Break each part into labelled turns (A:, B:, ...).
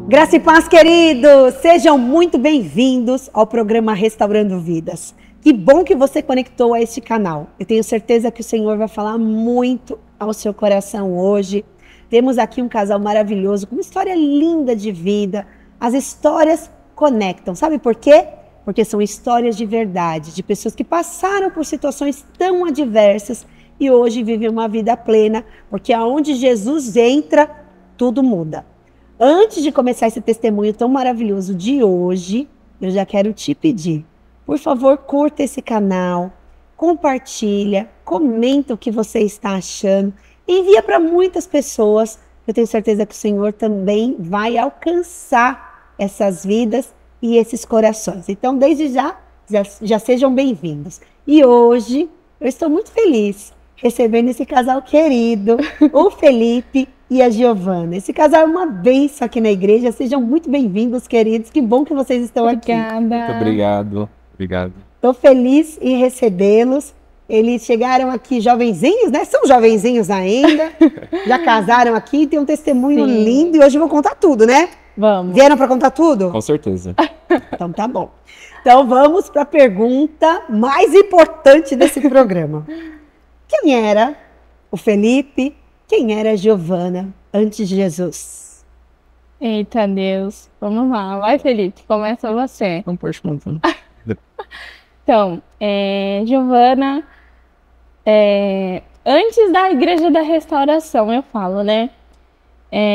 A: Graça e paz, queridos! Sejam muito bem-vindos ao programa Restaurando Vidas. Que bom que você conectou a este canal. Eu tenho certeza que o Senhor vai falar muito ao seu coração hoje. Temos aqui um casal maravilhoso, com uma história linda de vida. As histórias conectam. Sabe por quê? Porque são histórias de verdade, de pessoas que passaram por situações tão adversas e hoje vivem uma vida plena, porque aonde Jesus entra, tudo muda. Antes de começar esse testemunho tão maravilhoso de hoje, eu já quero te pedir, por favor, curta esse canal, compartilha, comenta o que você está achando, envia para muitas pessoas. Eu tenho certeza que o Senhor também vai alcançar essas vidas e esses corações. Então, desde já sejam bem-vindos. E hoje, eu estou muito feliz recebendo esse casal querido, o Felipe e a Giovana. Esse casal é uma bênção aqui na igreja. Sejam muito bem-vindos, queridos. Que bom que vocês estão aqui.
B: Obrigada.
C: Muito obrigado. Obrigado.
A: Estou feliz em recebê-los. Eles chegaram aqui jovenzinhos, né? São jovenzinhos ainda. Já casaram aqui, tem um testemunho lindo. E hoje eu vou contar tudo, né?
B: Vamos.
A: Vieram para contar tudo?
C: Com certeza.
A: Então tá bom. Então vamos para a pergunta mais importante desse programa. Quem era o Felipe? Quem era a Giovana antes de Jesus?
B: Eita Deus. Vamos lá. Vai, Felipe. Começa você.
C: Não pode contar.
B: Então, Giovana, antes da Igreja da Restauração, eu falo, né?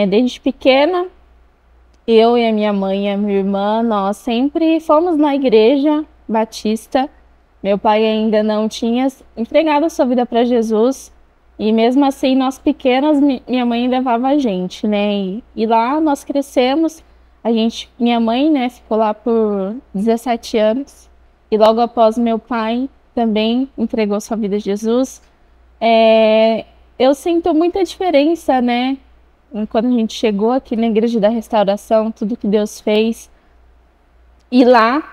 B: Desde pequena, eu e a minha mãe e a minha irmã, nós sempre fomos na igreja batista. Meu pai ainda não tinha entregado a sua vida para Jesus. E mesmo assim, nós pequenas, minha mãe levava a gente, né? E lá nós crescemos. Minha mãe, né, ficou lá por 17 anos. E logo após, meu pai também entregou sua vida a Jesus. Eu sinto muita diferença, né? Quando a gente chegou aqui na Igreja da Restauração, tudo que Deus fez. E lá,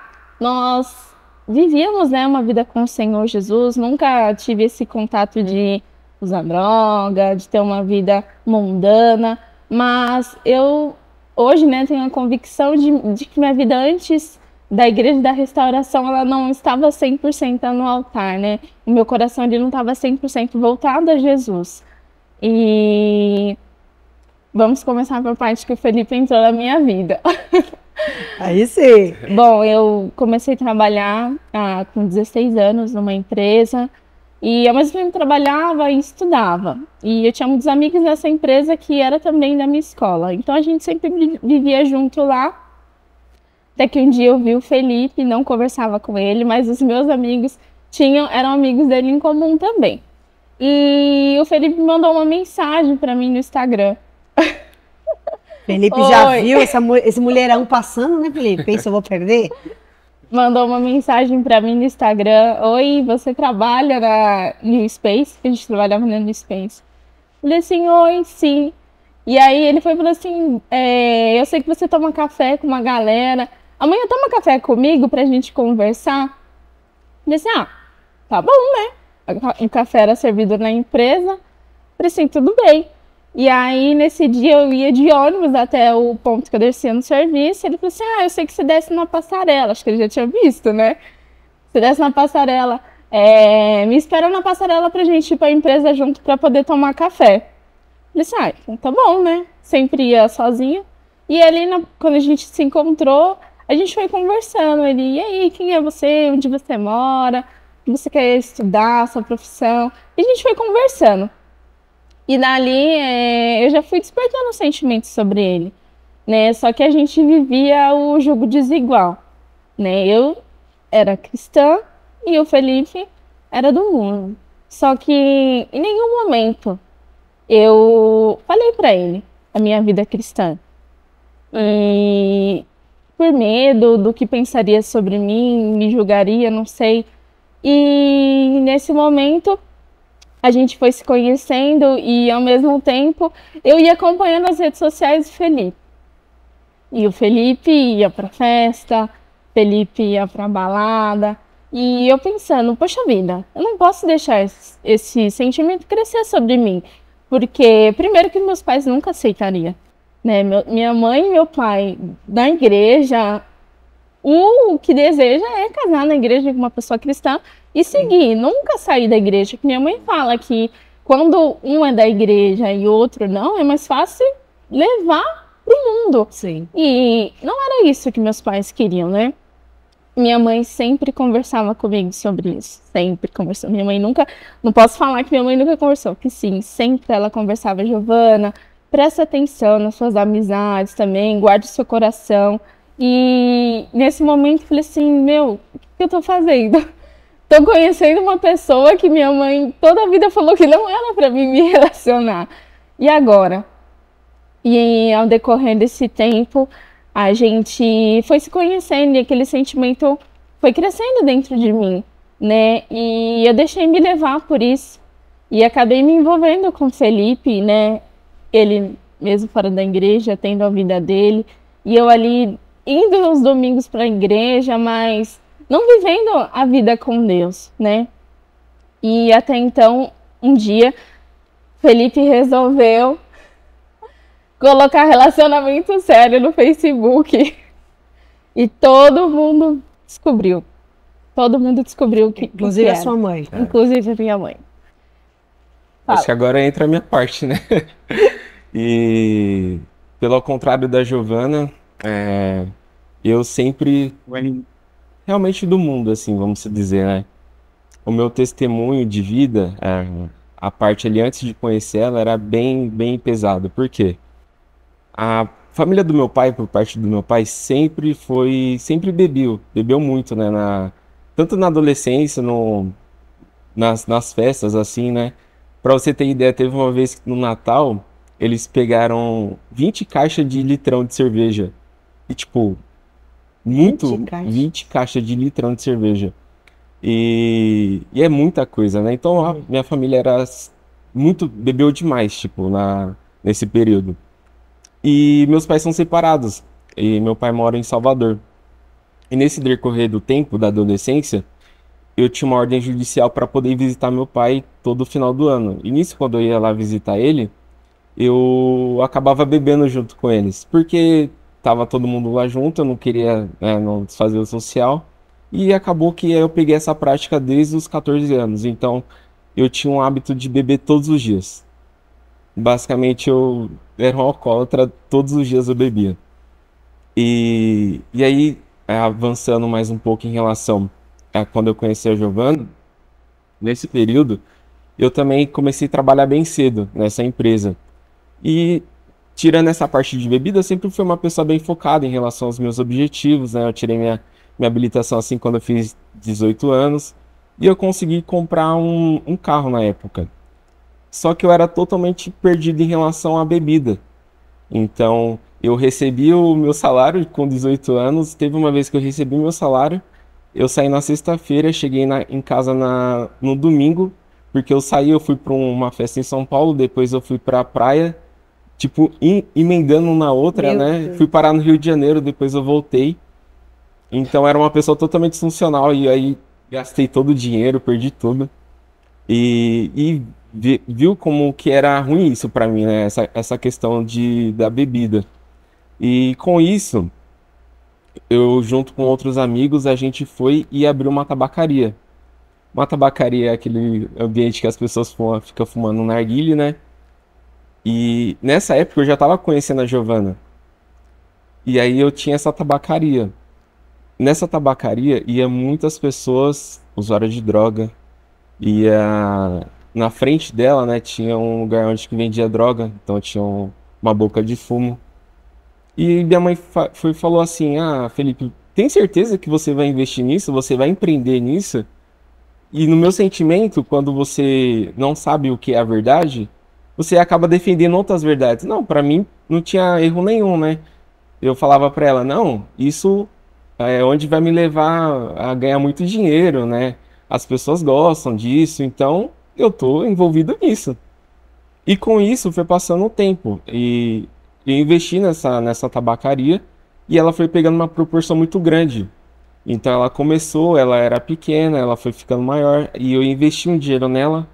B: nós vivíamos, né, uma vida com o Senhor Jesus. Nunca tive esse contato de usar droga, de ter uma vida mundana, mas eu hoje, né, tenho a convicção de que minha vida antes da Igreja da Restauração, ela não estava 100% no altar, né? O meu coração ele não estava 100% voltado a Jesus. E vamos começar pela parte que o Felipe entrou na minha vida.
A: Aí sim.
B: Bom, eu comecei a trabalhar com 16 anos numa empresa. E ao mesmo tempo trabalhava e estudava. E eu tinha muitos amigos nessa empresa que era também da minha escola. Então a gente sempre vivia junto lá. Até que um dia eu vi o Felipe, não conversava com ele, mas os meus amigos eram amigos dele em comum também. E o Felipe mandou uma mensagem para mim no Instagram.
A: Felipe já viu esse mulherão passando, né, Felipe? Pensa, eu vou perder?
B: Mandou uma mensagem para mim no Instagram. Oi, você trabalha na New Space? A gente trabalhava na New Space. Falei assim, oi, sim. E aí ele foi e falou assim, eu sei que você toma café com uma galera. Amanhã toma café comigo pra gente conversar? Falei assim, tá bom, né? O café era servido na empresa. Falei assim, tudo bem. E aí, nesse dia, eu ia de ônibus até o ponto que eu descia no serviço. Ele falou assim, eu sei que você desce na passarela. Acho que ele já tinha visto, né? Você desce na passarela. Me espera na passarela pra gente ir pra empresa junto pra poder tomar café. Eu disse, então tá bom, né? Sempre ia sozinha. E ali, quando a gente se encontrou, a gente foi conversando. Ele, e aí, quem é você? Onde você mora? O que você quer estudar? Sua profissão? E a gente foi conversando. E dali, eu já fui despertando sentimentos sobre ele, né? Só que a gente vivia o jugo desigual, né? Eu era cristã e o Felipe era do mundo. Só que em nenhum momento eu falei pra ele a minha vida cristã. E por medo do que pensaria sobre mim, me julgaria, não sei. E nesse momento a gente foi se conhecendo e, ao mesmo tempo, eu ia acompanhando as redes sociais do Felipe. E o Felipe ia pra festa, Felipe ia pra balada. E eu pensando, poxa vida, eu não posso deixar esse sentimento crescer sobre mim. Porque, primeiro, que meus pais nunca aceitariam. né? Minha mãe e meu pai na igreja, o que deseja é casar na igreja com uma pessoa cristã e seguir, nunca sair da igreja. Que minha mãe fala que quando um é da igreja e outro não, é mais fácil levar pro mundo.
A: Sim.
B: E não era isso que meus pais queriam, né? Minha mãe sempre conversava comigo sobre isso. Sempre conversou. Minha mãe nunca... Não posso falar que minha mãe nunca conversou, que sim, sempre ela conversava. Giovana, presta atenção nas suas amizades também, guarde o seu coração. E nesse momento eu falei assim, meu, o que eu tô fazendo? Tô conhecendo uma pessoa que minha mãe toda a vida falou que não era pra mim me relacionar. E agora? E ao decorrer desse tempo, a gente foi se conhecendo e aquele sentimento foi crescendo dentro de mim, né? E eu deixei me levar por isso. E acabei me envolvendo com o Felipe, né? Ele mesmo fora da igreja, tendo a vida dele. E eu ali indo aos domingos para a igreja, mas não vivendo a vida com Deus, né? E até então, um dia, Felipe resolveu colocar relacionamento sério no Facebook. E todo mundo descobriu. Todo mundo descobriu que
A: Inclusive
B: que
A: a sua mãe.
B: Inclusive a minha mãe.
C: Acho que agora entra a minha parte, né? E pelo contrário da Giovana, eu sempre realmente do mundo, assim, vamos dizer, né? O meu testemunho de vida, a parte ali antes de conhecer ela, era bem, bem pesado. Por quê? A família do meu pai, por parte do meu pai, sempre bebeu muito, né? Tanto na adolescência, nas festas, assim, né? Pra você ter ideia, teve uma vez que no Natal, eles pegaram 20 caixas de litrão de cerveja. E, tipo, 20 caixas de litrão de cerveja. E é muita coisa, né? Então, a minha família bebeu demais, tipo, nesse período. E meus pais são separados. E meu pai mora em Salvador. E nesse decorrer do tempo, da adolescência, eu tinha uma ordem judicial para poder visitar meu pai todo final do ano. E nisso, quando eu ia lá visitar ele, eu acabava bebendo junto com eles. Porque tava todo mundo lá junto, eu não queria, né, não desfazer o social. E acabou que eu peguei essa prática desde os 14 anos. Então, eu tinha um hábito de beber todos os dias. Basicamente, eu era um alcoólatra, todos os dias eu bebia. E aí, avançando mais um pouco em relação a quando eu conheci a Giovana, nesse período, eu também comecei a trabalhar bem cedo nessa empresa. E, tirando essa parte de bebida, eu sempre fui uma pessoa bem focada em relação aos meus objetivos, né? Eu tirei minha habilitação assim quando eu fiz 18 anos, e eu consegui comprar um carro na época. Só que eu era totalmente perdido em relação à bebida. Então, eu recebi o meu salário com 18 anos. Teve uma vez que eu recebi meu salário, eu saí na sexta-feira, cheguei em casa no domingo, porque eu fui para uma festa em São Paulo, depois eu fui para a praia, tipo, emendando uma na outra,
A: Meu
C: né?
A: Deus.
C: Fui parar no Rio de Janeiro, depois eu voltei. Então, era uma pessoa totalmente disfuncional, e aí gastei todo o dinheiro, perdi tudo. E viu como que era ruim isso pra mim, né? Essa questão da bebida. E com isso, eu junto com outros amigos, a gente foi e abriu uma tabacaria. Uma tabacaria é aquele ambiente que as pessoas ficam fumando narguilé, né? E nessa época eu já tava conhecendo a Giovana. E aí eu tinha essa tabacaria. Nessa tabacaria ia muitas pessoas usuárias de droga. Na frente dela, né, tinha um lugar onde que vendia droga, então tinha uma boca de fumo. E minha mãe falou assim: Ah, Felipe, tem certeza que você vai investir nisso? Você vai empreender nisso? E no meu sentimento, quando você não sabe o que é a verdade, você acaba defendendo outras verdades. Não, pra mim não tinha erro nenhum, né? Eu falava pra ela: Não, isso é onde vai me levar a ganhar muito dinheiro, né? As pessoas gostam disso, então eu tô envolvido nisso. E com isso foi passando o tempo. E eu investi nessa tabacaria e ela foi pegando uma proporção muito grande. Então ela era pequena, ela foi ficando maior e eu investi um dinheiro nela.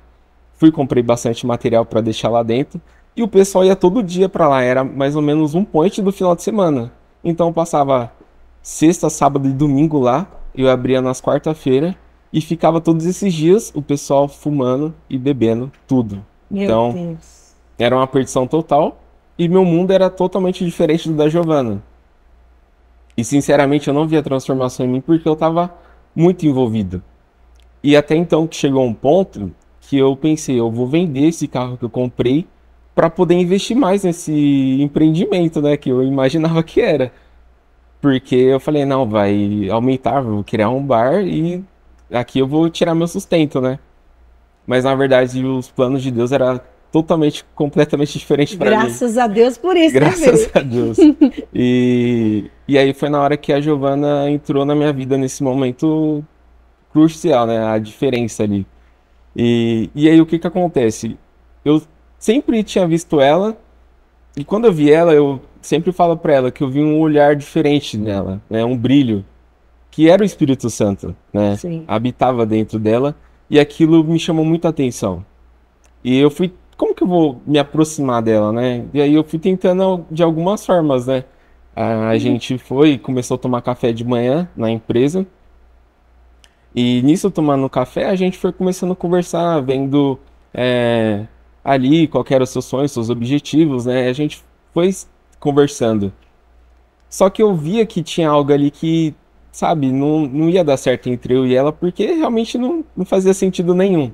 C: Comprei bastante material para deixar lá dentro. E o pessoal ia todo dia pra lá, era mais ou menos um point do final de semana. Então eu passava sexta, sábado e domingo lá, eu abria nas quarta-feira e ficava todos esses dias o pessoal fumando e bebendo tudo.
A: Meu
C: Então
A: Deus.
C: era uma perdição total e meu mundo era totalmente diferente do da Giovana. E sinceramente eu não via transformação em mim porque eu tava muito envolvido. E até então que chegou um ponto que eu pensei, eu vou vender esse carro que eu comprei para poder investir mais nesse empreendimento, né, que eu imaginava que era. Porque eu falei, não, vai aumentar, vou criar um bar e aqui eu vou tirar meu sustento, né? Mas na verdade os planos de Deus eram totalmente, completamente diferentes para mim.
A: Graças a Deus por isso, né,
C: Graças
A: Felipe?
C: a Deus. E aí foi na hora que a Giovana entrou na minha vida nesse momento crucial, né? A diferença ali. E aí o que que acontece? Eu sempre tinha visto ela, e quando eu vi ela, eu sempre falo pra ela que eu vi um olhar diferente nela, né? Um brilho, que era o Espírito Santo, né?
A: Sim.
C: Habitava dentro dela, e aquilo me chamou muita atenção. E eu fui, como que eu vou me aproximar dela, né? E aí eu fui tentando de algumas formas, né? A gente foi, começou a tomar café de manhã na empresa. E nisso, tomando café, a gente foi começando a conversar, vendo ali qual que eram os seus sonhos, seus objetivos, né? A gente foi conversando. Só que eu via que tinha algo ali que, sabe, não ia dar certo entre eu e ela, porque realmente não fazia sentido nenhum.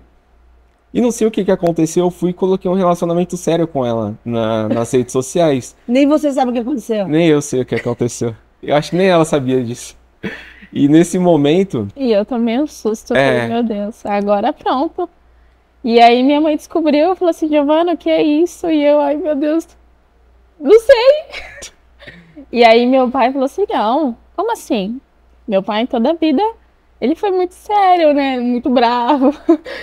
C: E não sei o que que aconteceu, eu fui e coloquei um relacionamento sério com ela nas redes sociais.
A: Nem você sabe o que aconteceu.
C: Nem eu sei o que aconteceu. Eu acho que nem ela sabia disso. E nesse momento,
B: E eu tomei um susto, eu
C: É.
B: falei, meu Deus, agora pronto. E aí minha mãe descobriu, falou assim, Giovana, o que é isso? E eu, ai meu Deus, não sei. E aí meu pai falou assim, não, como assim? Meu pai toda a vida, ele foi muito sério, né? Muito bravo,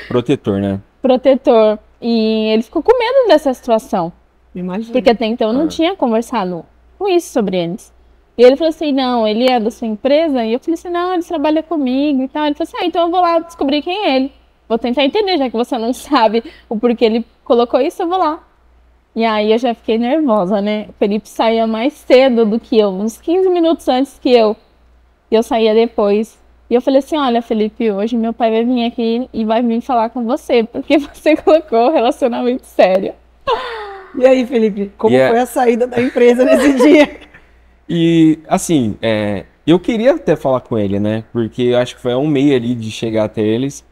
C: protetor, né?
B: protetor. E ele ficou com medo dessa situação.
A: Imagina.
B: Porque até então eu não tinha conversado com isso sobre eles. E ele falou assim, não, ele é da sua empresa? E eu falei assim, não, ele trabalha comigo e tal. Ele falou assim, então eu vou lá descobrir quem é ele. Vou tentar entender, já que você não sabe o porquê ele colocou isso, eu vou lá. E aí eu já fiquei nervosa, né? O Felipe saía mais cedo do que eu, uns 15 minutos antes que eu. E eu saía depois. E eu falei assim, olha, Felipe, hoje meu pai vai vir aqui e vai vir falar com você, porque você colocou relacionamento sério.
A: E aí, Felipe, como
C: E é-
A: foi a saída da empresa nesse dia?
C: E assim, eu queria até falar com ele, né? Porque eu acho que foi um meio ali de chegar até eles,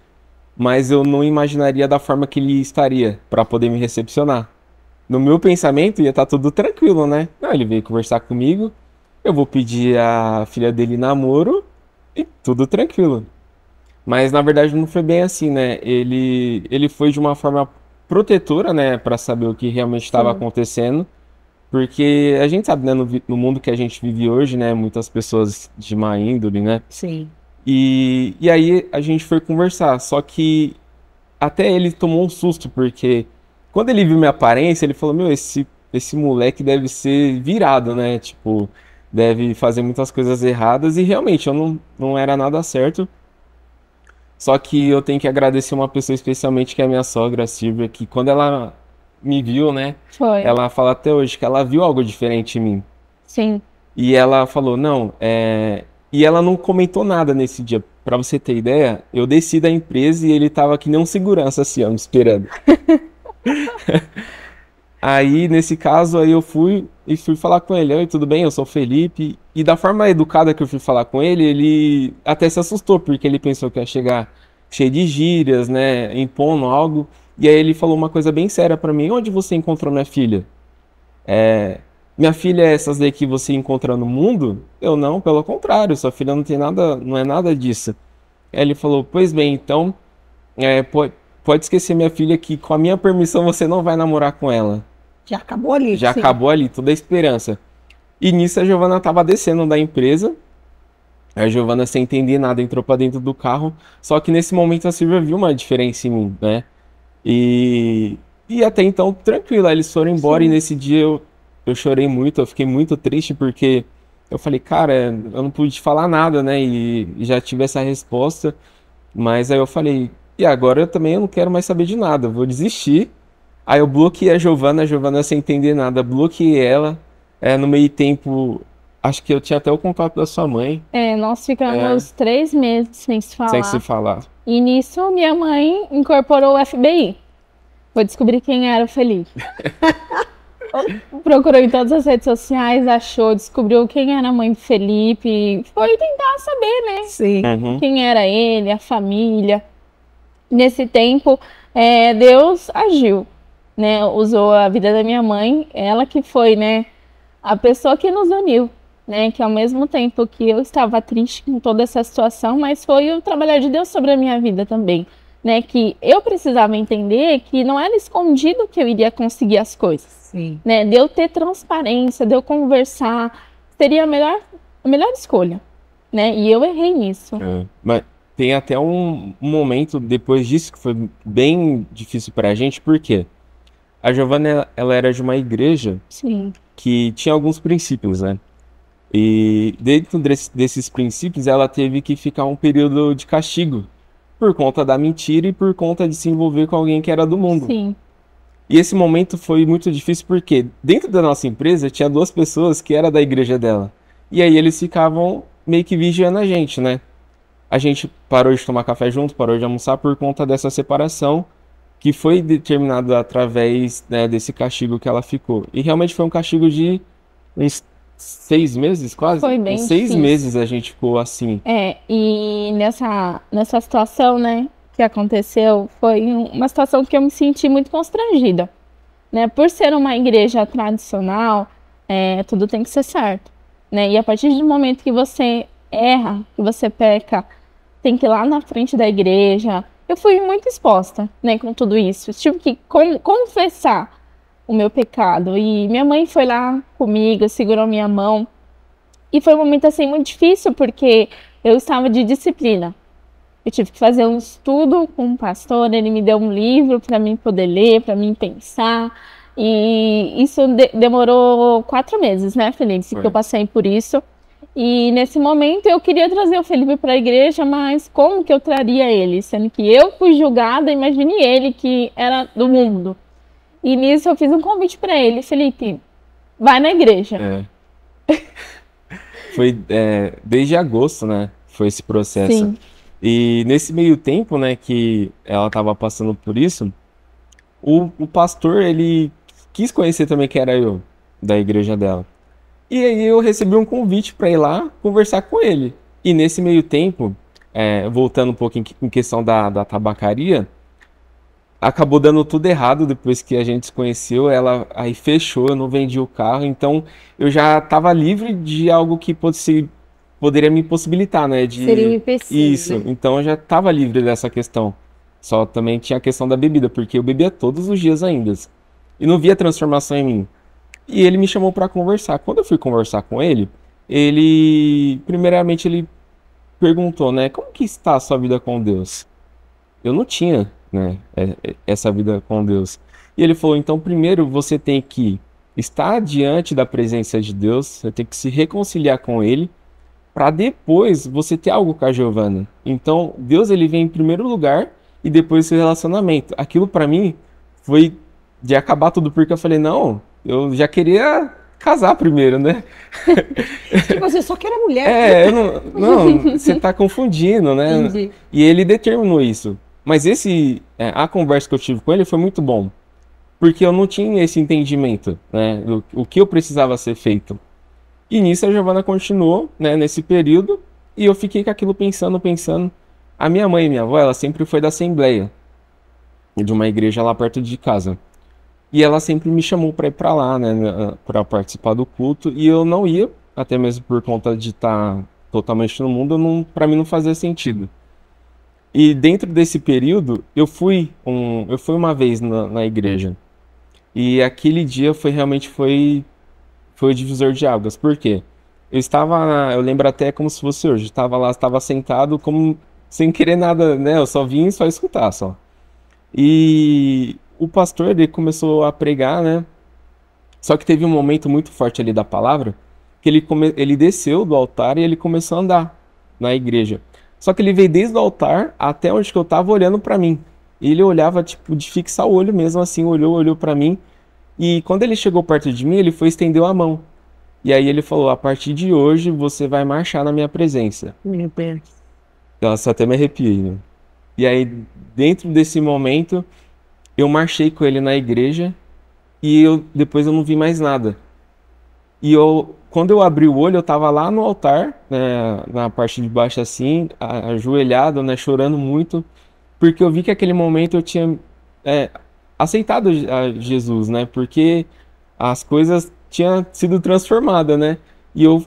C: mas eu não imaginaria da forma que ele estaria para poder me recepcionar. No meu pensamento ia estar tudo tranquilo, né? Não, ele veio conversar comigo, eu vou pedir a filha dele em namoro e tudo tranquilo. Mas na verdade não foi bem assim, né? Ele foi de uma forma protetora, né, para saber o que realmente estava
A: Sim.
C: acontecendo. Porque a gente sabe, né, no mundo que a gente vive hoje, né, muitas pessoas de má índole, né?
A: Sim.
C: E aí a gente foi conversar, só que até ele tomou um susto, porque quando ele viu minha aparência, ele falou, meu, esse moleque deve ser virado, né? Tipo, deve fazer muitas coisas erradas, e realmente eu não era nada certo. Só que eu tenho que agradecer uma pessoa especialmente, que é a minha sogra, a Silvia, que quando ela me viu, né,
B: Foi,
C: ela fala até hoje que ela viu algo diferente em mim.
B: sim.
C: E ela falou, não, E ela não comentou nada nesse dia. Pra você ter ideia, eu desci da empresa e ele tava que nem um segurança, assim, ó, me esperando. Aí, nesse caso, aí eu fui falar com ele. Oi, tudo bem? Eu sou o Felipe. E da forma educada que eu fui falar com ele, ele até se assustou, porque ele pensou que ia chegar cheio de gírias, né, impondo algo. E aí ele falou uma coisa bem séria pra mim. Onde você encontrou minha filha? Minha filha é essas daí que você encontra no mundo? Eu não, pelo contrário, sua filha não tem nada, não é nada disso. Aí ele falou, pois bem, então, pode esquecer minha filha que com a minha permissão você não vai namorar com ela.
A: Já acabou ali.
C: Já
A: sim.
C: acabou ali, toda a esperança. E nisso a Giovana tava descendo da empresa. A Giovana, sem entender nada, entrou pra dentro do carro. Só que nesse momento a Silvia viu uma diferença em mim, né? E até então, tranquilo, aí eles foram embora.
A: Sim.
C: E nesse dia eu chorei muito, eu fiquei muito triste, porque eu falei, cara, eu não pude falar nada, né? E já tive essa resposta. Mas aí eu falei, e agora eu também não quero mais saber de nada, eu vou desistir. Aí eu bloqueei a Giovana sem entender nada, bloqueei ela. No meio tempo, acho que eu tinha até o contato da sua mãe,
B: Nós ficamos 3 meses sem se
C: sem se
B: falar.
C: falar.
B: E nisso, minha mãe incorporou o FBI. Foi descobrir quem era o Felipe. Procurou em todas as redes sociais, achou, descobriu quem era a mãe do Felipe. Foi tentar saber, né?
A: Sim.
C: Uhum.
B: Quem era ele, a família. Nesse tempo, Deus agiu, né? Usou a vida da minha mãe, ela que foi, né, a pessoa que nos uniu, né? Que ao mesmo tempo que eu estava triste com toda essa situação, mas foi o trabalhar de Deus sobre a minha vida também, né? Que eu precisava entender que não era escondido que eu iria conseguir as coisas,
A: Sim.
B: né? De eu ter transparência, de eu conversar, seria a melhor escolha, né? E eu errei nisso.
C: Mas tem até um momento depois disso que foi bem difícil pra gente, porque a Giovana, ela era de uma igreja
B: Sim,
C: que tinha alguns princípios, né? E dentro desses princípios, ela teve que ficar um período de castigo por conta da mentira e por conta de se envolver com alguém que era do mundo.
B: sim,
C: E esse momento foi muito difícil porque dentro da nossa empresa tinha 2 pessoas que era da igreja dela. E aí eles ficavam meio que vigiando a gente, né? A gente parou de tomar café junto, parou de almoçar por conta dessa separação que foi determinada através, né, desse castigo que ela ficou. E realmente foi um castigo de uns 6 meses, quase.
B: Foi bem
C: Uns 6
B: difícil.
C: meses a gente ficou assim.
B: E nessa situação, né, que aconteceu, foi uma situação que eu me senti muito constrangida, né, por ser uma igreja tradicional, tudo tem que ser certo, né, e a partir do momento que você erra, que você peca, tem que ir lá na frente da igreja. Eu fui muito exposta, né, com tudo isso, eu tive que confessar o meu pecado, e minha mãe foi lá comigo, segurou minha mão. E foi um momento assim muito difícil porque eu estava de disciplina. Eu tive que fazer um estudo com um pastor, ele me deu um livro para mim poder ler, para mim pensar. E isso demorou 4 meses, né, Felipe?
C: Foi.
B: Que eu passei por isso. E nesse momento eu queria trazer o Felipe para a igreja, mas como que eu traria ele? Sendo que eu fui julgada, imagine ele que era do mundo. E nisso eu fiz um convite para ele, Felipe, vai na igreja.
C: Foi desde agosto, né? Foi esse processo.
B: Sim.
C: E nesse meio tempo, né, que ela estava passando por isso, o pastor, ele quis conhecer também quem era eu, da igreja dela. E aí eu recebi um convite para ir lá conversar com ele. E nesse meio tempo, voltando um pouco em questão da tabacaria, acabou dando tudo errado depois que a gente se conheceu. Ela aí fechou, eu não vendi o carro, então eu já estava livre de algo que poderia me possibilitar, né?
A: Seria um empecilho,
C: Isso,
A: né?
C: então eu já estava livre dessa questão. Só também tinha a questão da bebida, porque eu bebia todos os dias ainda. E não via transformação em mim. E ele me chamou para conversar. Quando eu fui conversar com ele, primeiramente ele perguntou, né? Como que está a sua vida com Deus? Eu não tinha, né, essa vida com Deus. E ele falou, então primeiro você tem que estar diante da presença de Deus, você tem que se reconciliar com Ele, para depois você ter algo com a Giovana. Então Deus, ele vem em primeiro lugar e depois seu relacionamento. Aquilo para mim foi de acabar tudo, porque eu falei, não, eu já queria casar primeiro, né?
A: Tipo, você só quer a mulher.
C: Não, você tá confundindo, né?
A: Entendi.
C: E ele determinou isso. Mas a conversa que eu tive com ele foi muito bom, porque eu não tinha esse entendimento, né, o que eu precisava ser feito. E nisso a Giovana continuou, né, nesse período, e eu fiquei com aquilo pensando. A minha mãe e minha avó, ela sempre foi da Assembleia, de uma igreja lá perto de casa. E ela sempre me chamou para ir para lá, né, para participar do culto, e eu não ia, até mesmo por conta de estar totalmente no mundo, para mim não fazia sentido. E dentro desse período, eu fui uma vez na igreja. E aquele dia foi o divisor de águas. Por quê? Eu lembro até como se fosse hoje. Estava sentado como sem querer nada, né? Eu só vim só escutar, só. E o pastor, ele começou a pregar, né? Só que teve um momento muito forte ali da palavra, que ele desceu do altar e ele começou a andar na igreja. Só que ele veio desde o altar até onde que eu estava olhando para mim. E ele olhava, tipo, de fixar o olho mesmo, assim, olhou pra mim. E quando ele chegou perto de mim, ele foi estendeu a mão. E aí ele falou, a partir de hoje você vai marchar na minha presença.
A: Meu Deus.
C: Nossa, até me arrepiei, né? E aí, dentro desse momento, eu marchei com ele na igreja e depois eu não vi mais nada. E quando eu abri o olho, eu tava lá no altar, né, na parte de baixo assim, ajoelhado, né, chorando muito, porque eu vi que aquele momento eu tinha aceitado a Jesus, né, porque as coisas tinham sido transformadas, né, e eu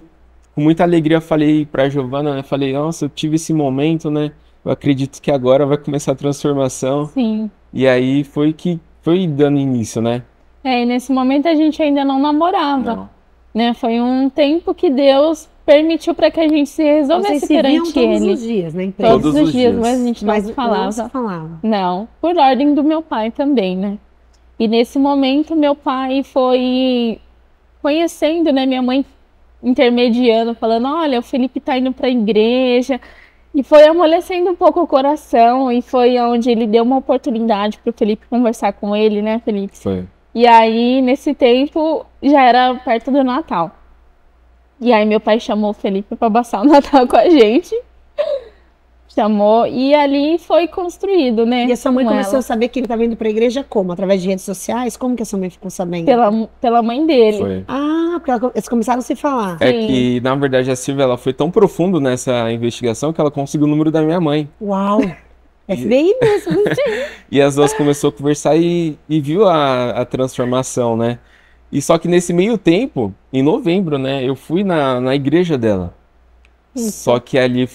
C: com muita alegria falei pra Giovana, né, falei, nossa, eu tive esse momento, né, eu acredito que agora vai começar a transformação,
B: Sim.
C: e aí foi que foi dando início, né.
B: E nesse momento a gente ainda não namorava.
C: Não.
B: Né? Foi um tempo que Deus permitiu para que a gente se resolvesse
A: Vocês se viam
B: perante
A: todos
B: Ele.
A: os dias, na empresa?
B: Todos
C: Todos
B: os
C: os
B: dias,
C: dias.
B: mas a gente não
A: Mas
B: se
A: não
B: falava.
A: se falava.
B: Não, por ordem do meu pai também, né? E nesse momento meu pai foi conhecendo, né, minha mãe intermediando, falando, olha, o Felipe tá indo para a igreja. E foi amolecendo um pouco o coração e foi onde ele deu uma oportunidade para o Felipe conversar com ele, né, Felipe?
C: Foi.
B: E aí, nesse tempo, já era perto do Natal. E aí meu pai chamou o Felipe para passar o Natal com a gente. Chamou e ali foi construído, né?
A: E a sua mãe
B: com
A: começou
B: ela.
A: a saber que ele estava indo para a igreja como? Através de redes sociais? Como que a sua mãe ficou sabendo?
B: Pela mãe dele.
C: Foi.
A: Ah, porque eles começaram a se falar.
C: É
B: Sim.
C: que, na verdade, a Silvia ela foi tão profundo nessa investigação que ela conseguiu o número da minha mãe.
A: Uau! FBI mesmo.
C: E as duas começou a conversar e viu a transformação, né? E só que nesse meio tempo, em novembro, né, eu fui na igreja dela. Só que ali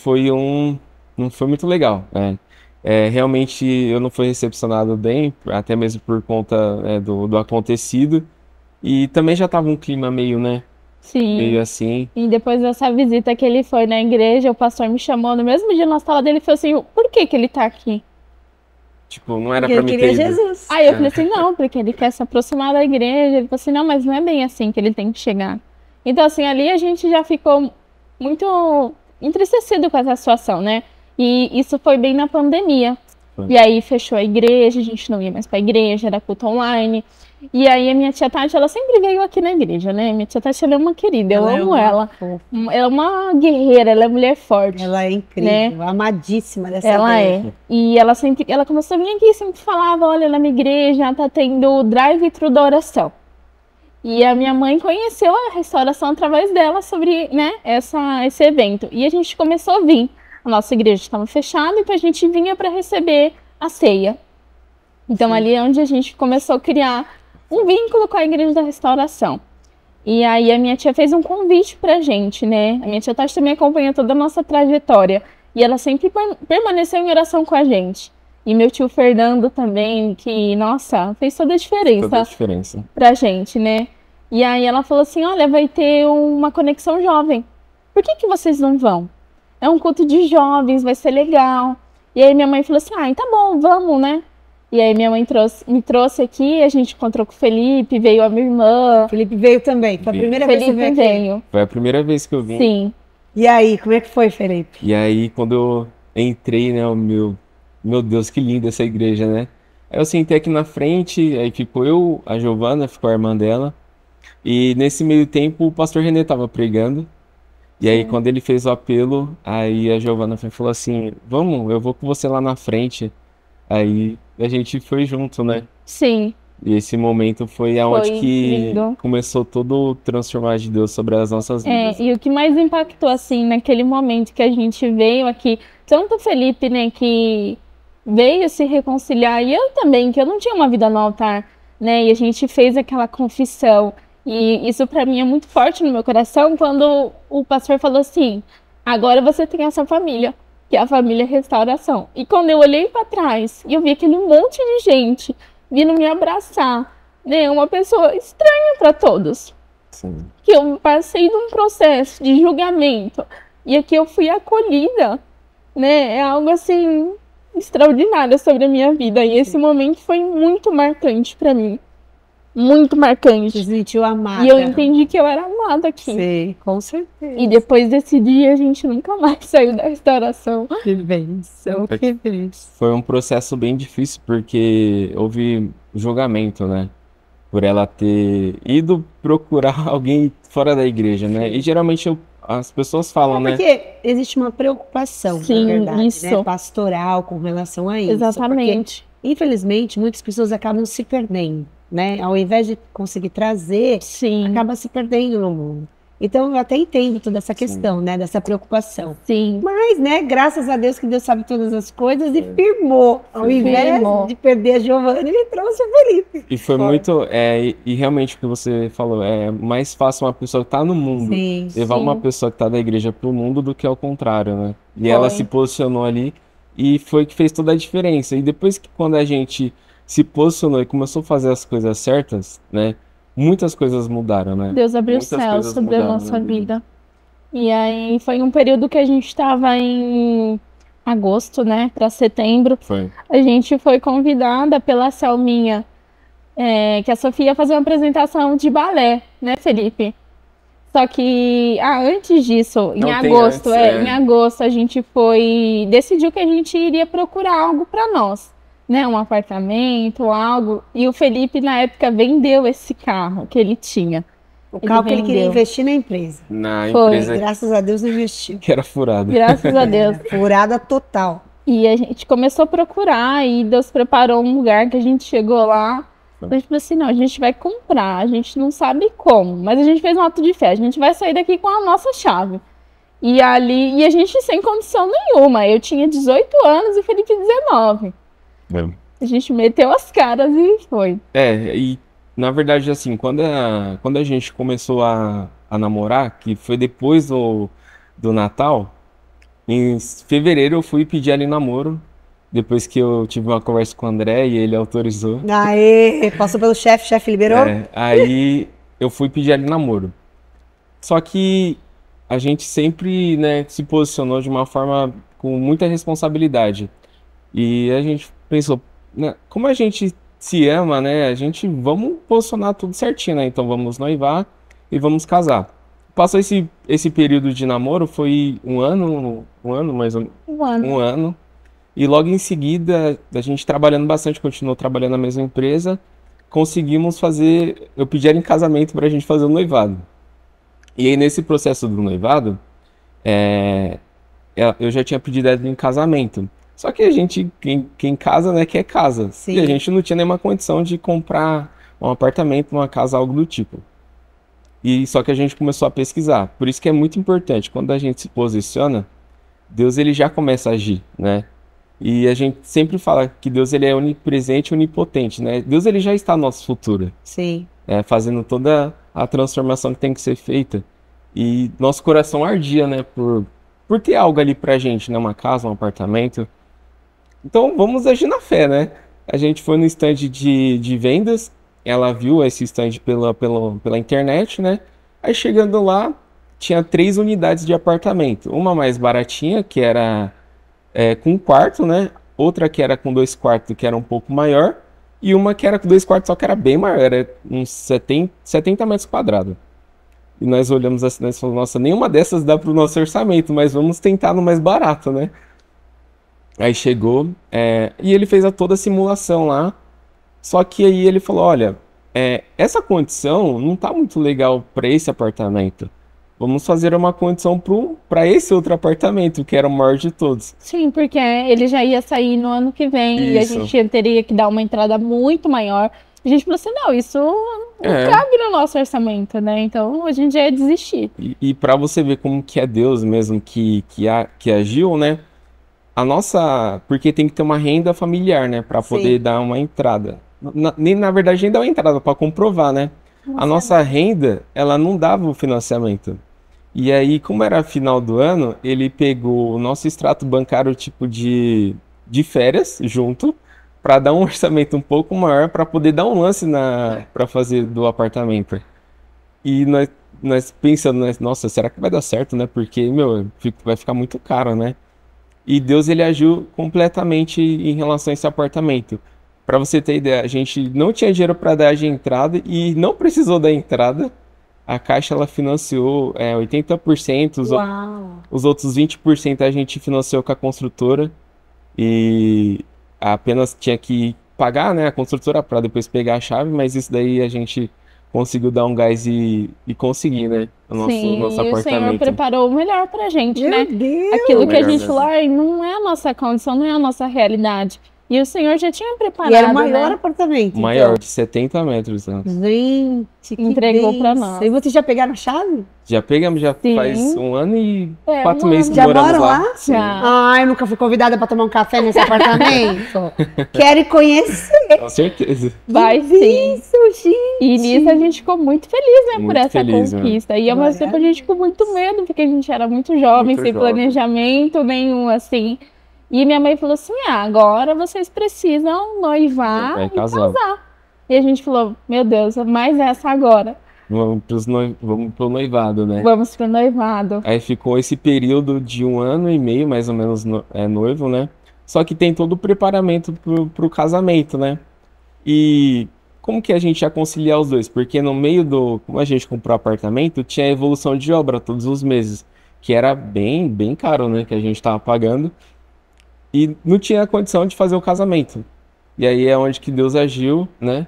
C: não foi muito legal, né? Realmente eu não fui recepcionado bem, até mesmo por conta, do acontecido. E também já tava um clima meio, né, meio
B: Sim.
C: assim.
B: E depois dessa visita que ele foi na igreja, o pastor me chamou no mesmo dia na sala dele e falou assim: por que que ele tá aqui?
C: Tipo, não era
A: Porque
C: pra
A: ele
C: mim
A: queria
C: ter ido.
A: Jesus.
B: Aí eu falei assim, não, porque ele quer se aproximar da igreja. Ele falou assim, não, mas não é bem assim que ele tem que chegar. Então, assim, ali a gente já ficou muito entristecido com essa situação, né? E isso foi bem na pandemia.
C: Foi.
B: E aí fechou a igreja, a gente não ia mais pra igreja, era culto online. E aí a minha tia Tati, ela sempre veio aqui na igreja, né? Minha tia Tati, ela é uma querida, eu
A: é
B: amo
A: uma
B: ela.
A: fofa.
B: Ela é uma guerreira, ela é mulher forte.
A: Ela é incrível, amadíssima dessa
B: Ela
A: igreja.
B: é. E ela começou a vir aqui e sempre falava, olha, na minha igreja tá tendo o drive-thru da oração. E a minha mãe conheceu a restauração através dela sobre, né, esse evento. E a gente começou a vir. A nossa igreja estava fechada, então a gente vinha para receber a ceia. Então ali é onde a gente começou a criar um vínculo com a igreja da restauração. E aí a minha tia fez um convite pra gente, né? A minha tia Tati também acompanha toda a nossa trajetória. E ela sempre permaneceu em oração com a gente. E meu tio Fernando também, que, nossa, fez toda a diferença
C: Toda a diferença.
B: pra gente, né? E aí ela falou assim, olha, vai ter uma conexão jovem. Por que vocês não vão? É um culto de jovens, vai ser legal. E aí minha mãe falou assim, tá bom, vamos, né? E aí minha mãe me trouxe aqui, a gente encontrou com o Felipe, veio a minha irmã.
A: O Felipe veio também. Foi a primeira vez que você
B: Felipe
A: veio aqui.
B: veio.
C: Foi a primeira vez que eu vim.
B: Sim.
A: E aí, como é que foi, Felipe?
C: E aí, quando eu entrei, né, meu Deus, que linda essa igreja, né? Aí eu sentei aqui na frente, aí ficou eu, a Giovana, ficou a irmã dela. E nesse meio tempo, o pastor Renê tava pregando. E aí, quando ele fez o apelo, aí a Giovana falou assim, vamos, eu vou com você lá na frente. Aí a gente foi junto, né?
B: Sim.
C: E esse momento foi aonde
B: Foi
C: que
B: lindo.
C: começou todo o transformar de Deus sobre as nossas vidas.
B: E o que mais impactou, assim, naquele momento que a gente veio aqui, tanto o Felipe, né, que veio se reconciliar, e eu também, que eu não tinha uma vida no altar, né, e a gente fez aquela confissão. E isso pra mim é muito forte no meu coração, quando o pastor falou assim, agora você tem essa família, que é a família Restauração. E quando eu olhei pra trás, e eu vi aquele monte de gente vindo me abraçar, né, uma pessoa estranha pra todos.
C: Sim.
B: Que eu passei num processo de julgamento e aqui eu fui acolhida, né? É algo assim extraordinário sobre a minha vida e esse momento foi muito marcante para mim. muito marcante.
A: Se sentiu amada.
B: E eu entendi que eu era amada aqui.
A: Sim, com certeza.
B: E depois desse dia, a gente nunca mais saiu da restauração.
A: Que bênção, que bênção.
C: Foi um processo bem difícil, porque houve julgamento, né? Por ela ter ido procurar alguém fora da igreja, né? E geralmente as pessoas falam, né?
A: Porque existe uma preocupação,
B: Sim,
A: na verdade,
B: isso.
A: né? Pastoral com relação a isso.
B: Exatamente.
A: Porque, infelizmente, muitas pessoas acabam se perdendo, né? Ao invés de conseguir trazer,
B: Sim,
A: acaba se perdendo no mundo. Então, eu até entendo toda essa
C: Sim.
A: questão, né? Dessa preocupação.
B: sim.
A: Mas, né, graças a Deus que Deus sabe todas as coisas e firmou. Ao invés
B: Firmou.
A: de perder a Giovana, ele trouxe o Felipe.
C: E foi muito. E realmente o que você falou, é mais fácil uma pessoa que tá no mundo
A: Sim.
C: levar
B: Sim.
C: uma pessoa que tá da igreja pro mundo do que ao contrário, né? E ela
B: Foi.
C: se posicionou ali e foi que fez toda a diferença. E depois que quando a gente se posicionou e começou a fazer as coisas certas, né? Muitas coisas mudaram, né?
B: Deus abriu o
C: Muitas
B: céu
C: coisas
B: sobre a
C: mudaram
B: nossa
C: na vida.
B: vida. E aí foi um período que a gente estava em agosto, né, para setembro.
C: Foi.
B: A gente foi convidada pela Selminha, que a Sofia ia fazer uma apresentação de balé, né, Felipe? Só que antes disso, em
C: Não tem
B: agosto,
C: antes,
B: em agosto a gente decidiu que a gente iria procurar algo para nós, né, um apartamento, algo. E o Felipe na época vendeu esse carro que ele tinha.
A: O carro que ele queria
B: vendeu.
A: investir na empresa.
C: Na
B: Foi.
C: empresa
A: Graças a Deus não investiu.
C: que era furada.
B: Graças a Deus.
A: Furada total.
B: E a gente começou a procurar e Deus preparou um lugar que a gente chegou lá. A gente falou assim, não, a gente vai comprar, a gente não sabe como, mas a gente fez um ato de fé, a gente vai sair daqui com a nossa chave. E a gente sem condição nenhuma, eu tinha 18 anos e o Felipe 19. A gente meteu as caras e foi.
C: E na verdade, assim, quando a gente começou a namorar, que foi depois do Natal, em fevereiro eu fui pedir ela em namoro, depois que eu tive uma conversa com o André e ele autorizou.
A: Aê, passou pelo chefe liberou?
C: Aí eu fui pedir ela em namoro. Só que a gente sempre, né, se posicionou de uma forma com muita responsabilidade. E a gente pensou, né, como a gente se ama, né, vamos posicionar tudo certinho, né? Então vamos noivar e vamos casar. Passou esse período de namoro, foi um ano mais ou menos, um ano. E logo em seguida, a gente trabalhando bastante, continuou trabalhando na mesma empresa, conseguimos eu pedi ela em casamento pra gente fazer o noivado. E aí nesse processo do noivado, eu já tinha pedido ela em casamento. Só que quem casa, né, quer casa.
A: Sim.
C: E a gente não tinha nenhuma condição de comprar um apartamento, uma casa, algo do tipo. E só que a gente começou a pesquisar. Por isso que é muito importante, quando a gente se posiciona, Deus ele já começa a agir, né? E a gente sempre fala que Deus ele é onipresente e onipotente, né? Deus ele já está no nosso futuro,
A: Sim.
C: fazendo toda a transformação que tem que ser feita. E nosso coração ardia, né, por ter algo ali pra gente, né, uma casa, um apartamento. Então vamos agir na fé, né? A gente foi no stand de vendas, ela viu esse stand pela internet, né? Aí chegando lá, tinha 3 unidades de apartamento. Uma mais baratinha, que era com um quarto, né? Outra que era com 2 quartos, que era um pouco maior. E uma que era com 2 quartos, só que era bem maior, era uns 70 metros quadrados. E nós olhamos assim, nós falamos, nossa, nenhuma dessas dá pro nosso orçamento, mas vamos tentar no mais barato, né? Aí chegou, e ele fez toda a simulação lá. Só que aí ele falou, olha, essa condição não tá muito legal para esse apartamento. Vamos fazer uma condição para esse outro apartamento, que era o maior de todos.
B: Sim, porque ele já ia sair no ano que vem e a
C: Isso.
B: gente teria que dar uma entrada muito maior. A gente falou assim, não, isso não cabe no nosso orçamento, né? Então a gente já ia desistir.
C: E para você ver como que é Deus mesmo que agiu, né? Porque tem que ter uma renda familiar, né? Para poder dar uma entrada. Na verdade, nem dar uma entrada, para comprovar, né? A nossa renda, ela não dava o financiamento. E aí, como era final do ano, ele pegou o nosso extrato bancário tipo de férias junto, para dar um orçamento um pouco maior, para poder dar um lance para fazer do apartamento. E nós pensando, né, nossa, será que vai dar certo, né? Porque, vai ficar muito caro, né? E Deus, ele agiu completamente em relação a esse apartamento. Pra você ter ideia, a gente não tinha dinheiro para dar de entrada e não precisou da entrada. A Caixa ela financiou 80%,
A: Uau.
C: os outros 20% a gente financiou com a construtora e apenas tinha que pagar, né, a construtora para depois pegar a chave, mas isso daí a gente conseguiu dar um gás e conseguir, né, o nosso
B: Sim, e o Senhor
C: apartamento.
B: preparou o melhor pra gente,
A: Meu
B: né?
A: Deus.
B: Aquilo que a
C: Melhor
B: gente
C: mesmo.
B: falou, "Ai, não é a nossa condição, não é a nossa realidade." E o Senhor já tinha preparado,
A: E era o maior
B: né?
A: apartamento,
C: Maior,
A: então.
C: de 70 metros, né?
A: Gente, que
B: Entregou pra
A: bênção.
B: nós.
A: E vocês já pegaram a chave?
C: Já pegamos, já
B: Sim.
C: faz 1 ano e
B: É,
C: 4
B: um
C: meses
B: ano.
C: que
A: Já
C: moramos
A: moram
C: lá.
A: lá?
C: Sim.
B: Já.
A: Ai, nunca fui convidada para tomar um café nesse apartamento. Quero ir conhecer.
C: Com certeza.
B: Vai sim.
A: Isso, gente.
B: E nisso a gente ficou muito feliz, né, por
C: Muito
B: essa
C: feliz, né?
B: conquista. E ao mesmo tempo a gente ficou muito medo, porque a gente era muito jovem,
C: Muito
B: sem
C: jovem.
B: planejamento nenhum, assim. E minha mãe falou assim, agora vocês precisam noivar
C: Vai
B: e
C: casar.
B: casar. E a gente falou, meu Deus, mais essa agora.
C: Vamos pro noivado, né?
B: Vamos pro noivado.
C: Aí ficou esse período de 1 ano e meio, mais ou menos, noivo, né? Só que tem todo o preparamento pro casamento, né? E como que a gente ia conciliar os dois? Porque no meio como a gente comprou apartamento, tinha evolução de obra todos os meses, que era bem, bem caro, né? Que a gente tava pagando. E não tinha condição de fazer o casamento. E aí é onde que Deus agiu, né?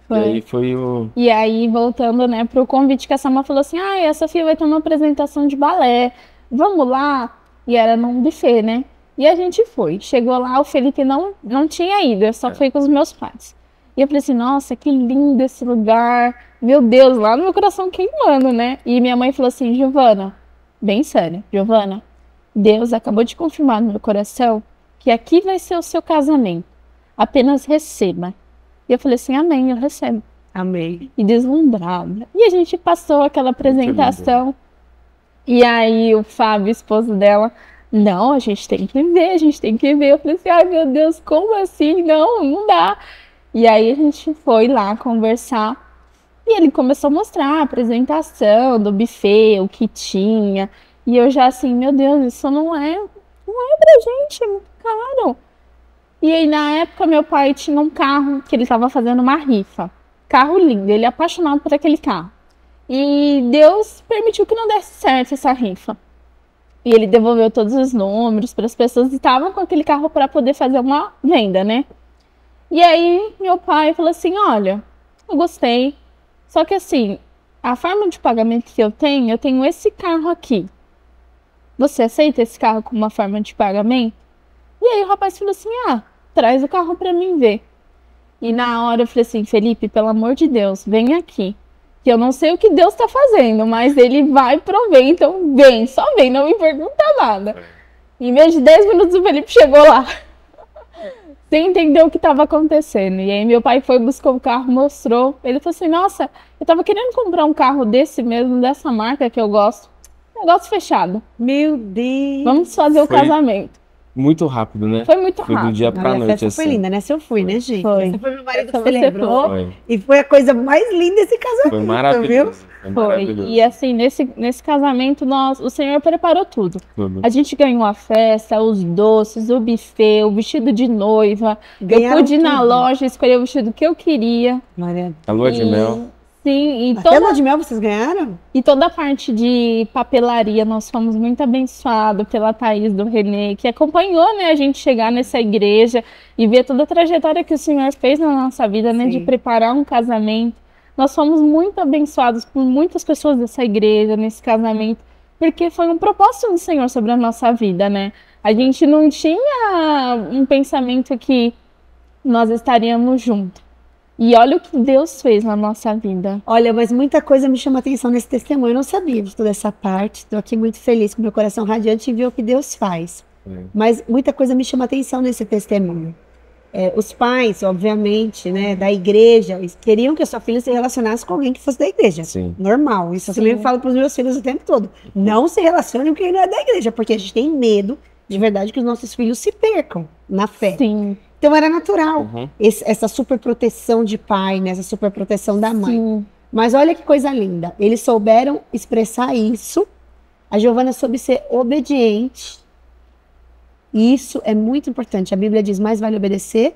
B: Foi.
C: E aí foi o...
B: E aí, voltando, né, pro convite que a Sama falou assim, a Sofia vai ter uma apresentação de balé, vamos lá? E era num buffet, né? E a gente foi. Chegou lá, o Felipe não tinha ido, eu só fui com os meus pais. E eu falei assim, nossa, que lindo esse lugar. Meu Deus, lá no meu coração queimando, né? E minha mãe falou assim, Giovana, bem sério, Giovana, Deus acabou de confirmar no meu coração que aqui vai ser o seu casamento. Apenas receba. E eu falei assim, amém, eu recebo.
A: Amei.
B: E deslumbrada. E a gente passou aquela apresentação. E aí o Fábio, esposo dela, não, a gente tem que ver, a gente tem que ver. Eu falei assim, ai meu Deus, como assim? Não dá. E aí a gente foi lá conversar. E ele começou a mostrar a apresentação do buffet, o que tinha. E eu já assim, meu Deus, isso não é pra gente, é muito caro. E aí, na época, meu pai tinha um carro que ele estava fazendo uma rifa. Carro lindo, ele é apaixonado por aquele carro. E Deus permitiu que não desse certo essa rifa. E ele devolveu todos os números para as pessoas que estavam com aquele carro para poder fazer uma venda, né? E aí, meu pai falou assim, olha, eu gostei. Só que assim, a forma de pagamento que eu tenho esse carro aqui. Você aceita esse carro como uma forma de pagamento? E aí o rapaz falou assim, traz o carro pra mim ver. E na hora eu falei assim, Felipe, pelo amor de Deus, vem aqui. Que eu não sei o que Deus tá fazendo, mas ele vai prover, então vem, só vem, não me pergunta nada. Em vez de 10 minutos o Felipe chegou lá. Sem entender o que estava acontecendo. E aí meu pai foi, buscou o carro, mostrou. Ele falou assim, nossa, eu tava querendo comprar um carro desse mesmo, dessa marca que eu gosto. Negócio fechado.
A: Meu Deus.
B: Vamos fazer o casamento.
C: Muito rápido, né?
B: Foi muito
C: Foi do
B: rápido.
C: dia pra
A: A
C: noite,
A: festa
C: assim.
A: foi linda, né? Se eu fui, né, gente?
B: Foi.
A: Essa foi meu marido que
B: Essa você
A: celebrou.
C: Foi.
A: E foi a coisa mais linda desse casamento,
C: Foi
A: viu?
C: maravilhoso. Foi
B: Foi.
C: maravilhoso.
B: E assim, nesse casamento, o Senhor preparou tudo.
C: Tudo.
B: A gente ganhou a festa, os doces, o buffet, o vestido de noiva.
A: Ganharam
B: eu pude ir na
A: tudo.
B: loja escolher o vestido que eu queria.
A: Glória
C: A lua de mel.
B: Sim, e
A: Até a lua de mel vocês ganharam?
B: E toda a parte de papelaria, nós fomos muito abençoados pela Thaís do Renê, que acompanhou, né, a gente chegar nessa igreja e ver toda a trajetória que o Senhor fez na nossa vida, né, de
A: Sim.
B: preparar um casamento. Nós fomos muito abençoados por muitas pessoas dessa igreja, nesse casamento, porque foi um propósito do Senhor sobre a nossa vida, né? A gente não tinha um pensamento que nós estaríamos juntos. E olha o que Deus fez na nossa vida.
A: Olha, mas muita coisa me chama atenção nesse testemunho. Eu não sabia de toda essa parte. Estou aqui muito feliz com meu coração radiante em ver o que Deus faz. Mas muita coisa me chama atenção nesse testemunho. Os pais, obviamente, né, da igreja, eles queriam que a sua filha se relacionasse com alguém que fosse da igreja.
C: Sim.
A: Normal. Isso eu
B: Sim.
A: também falo para os meus filhos o tempo todo. Não se relacionem com quem não é da igreja, porque a gente tem medo, de verdade, que os nossos filhos se percam na fé.
B: Sim,
A: Então era natural.
C: Uhum.
A: Essa super proteção de pai, né, essa super proteção da mãe.
B: sim.
A: Mas olha que coisa linda. Eles souberam expressar isso. A Giovana soube ser obediente. E isso é muito importante. A Bíblia diz, mais vale obedecer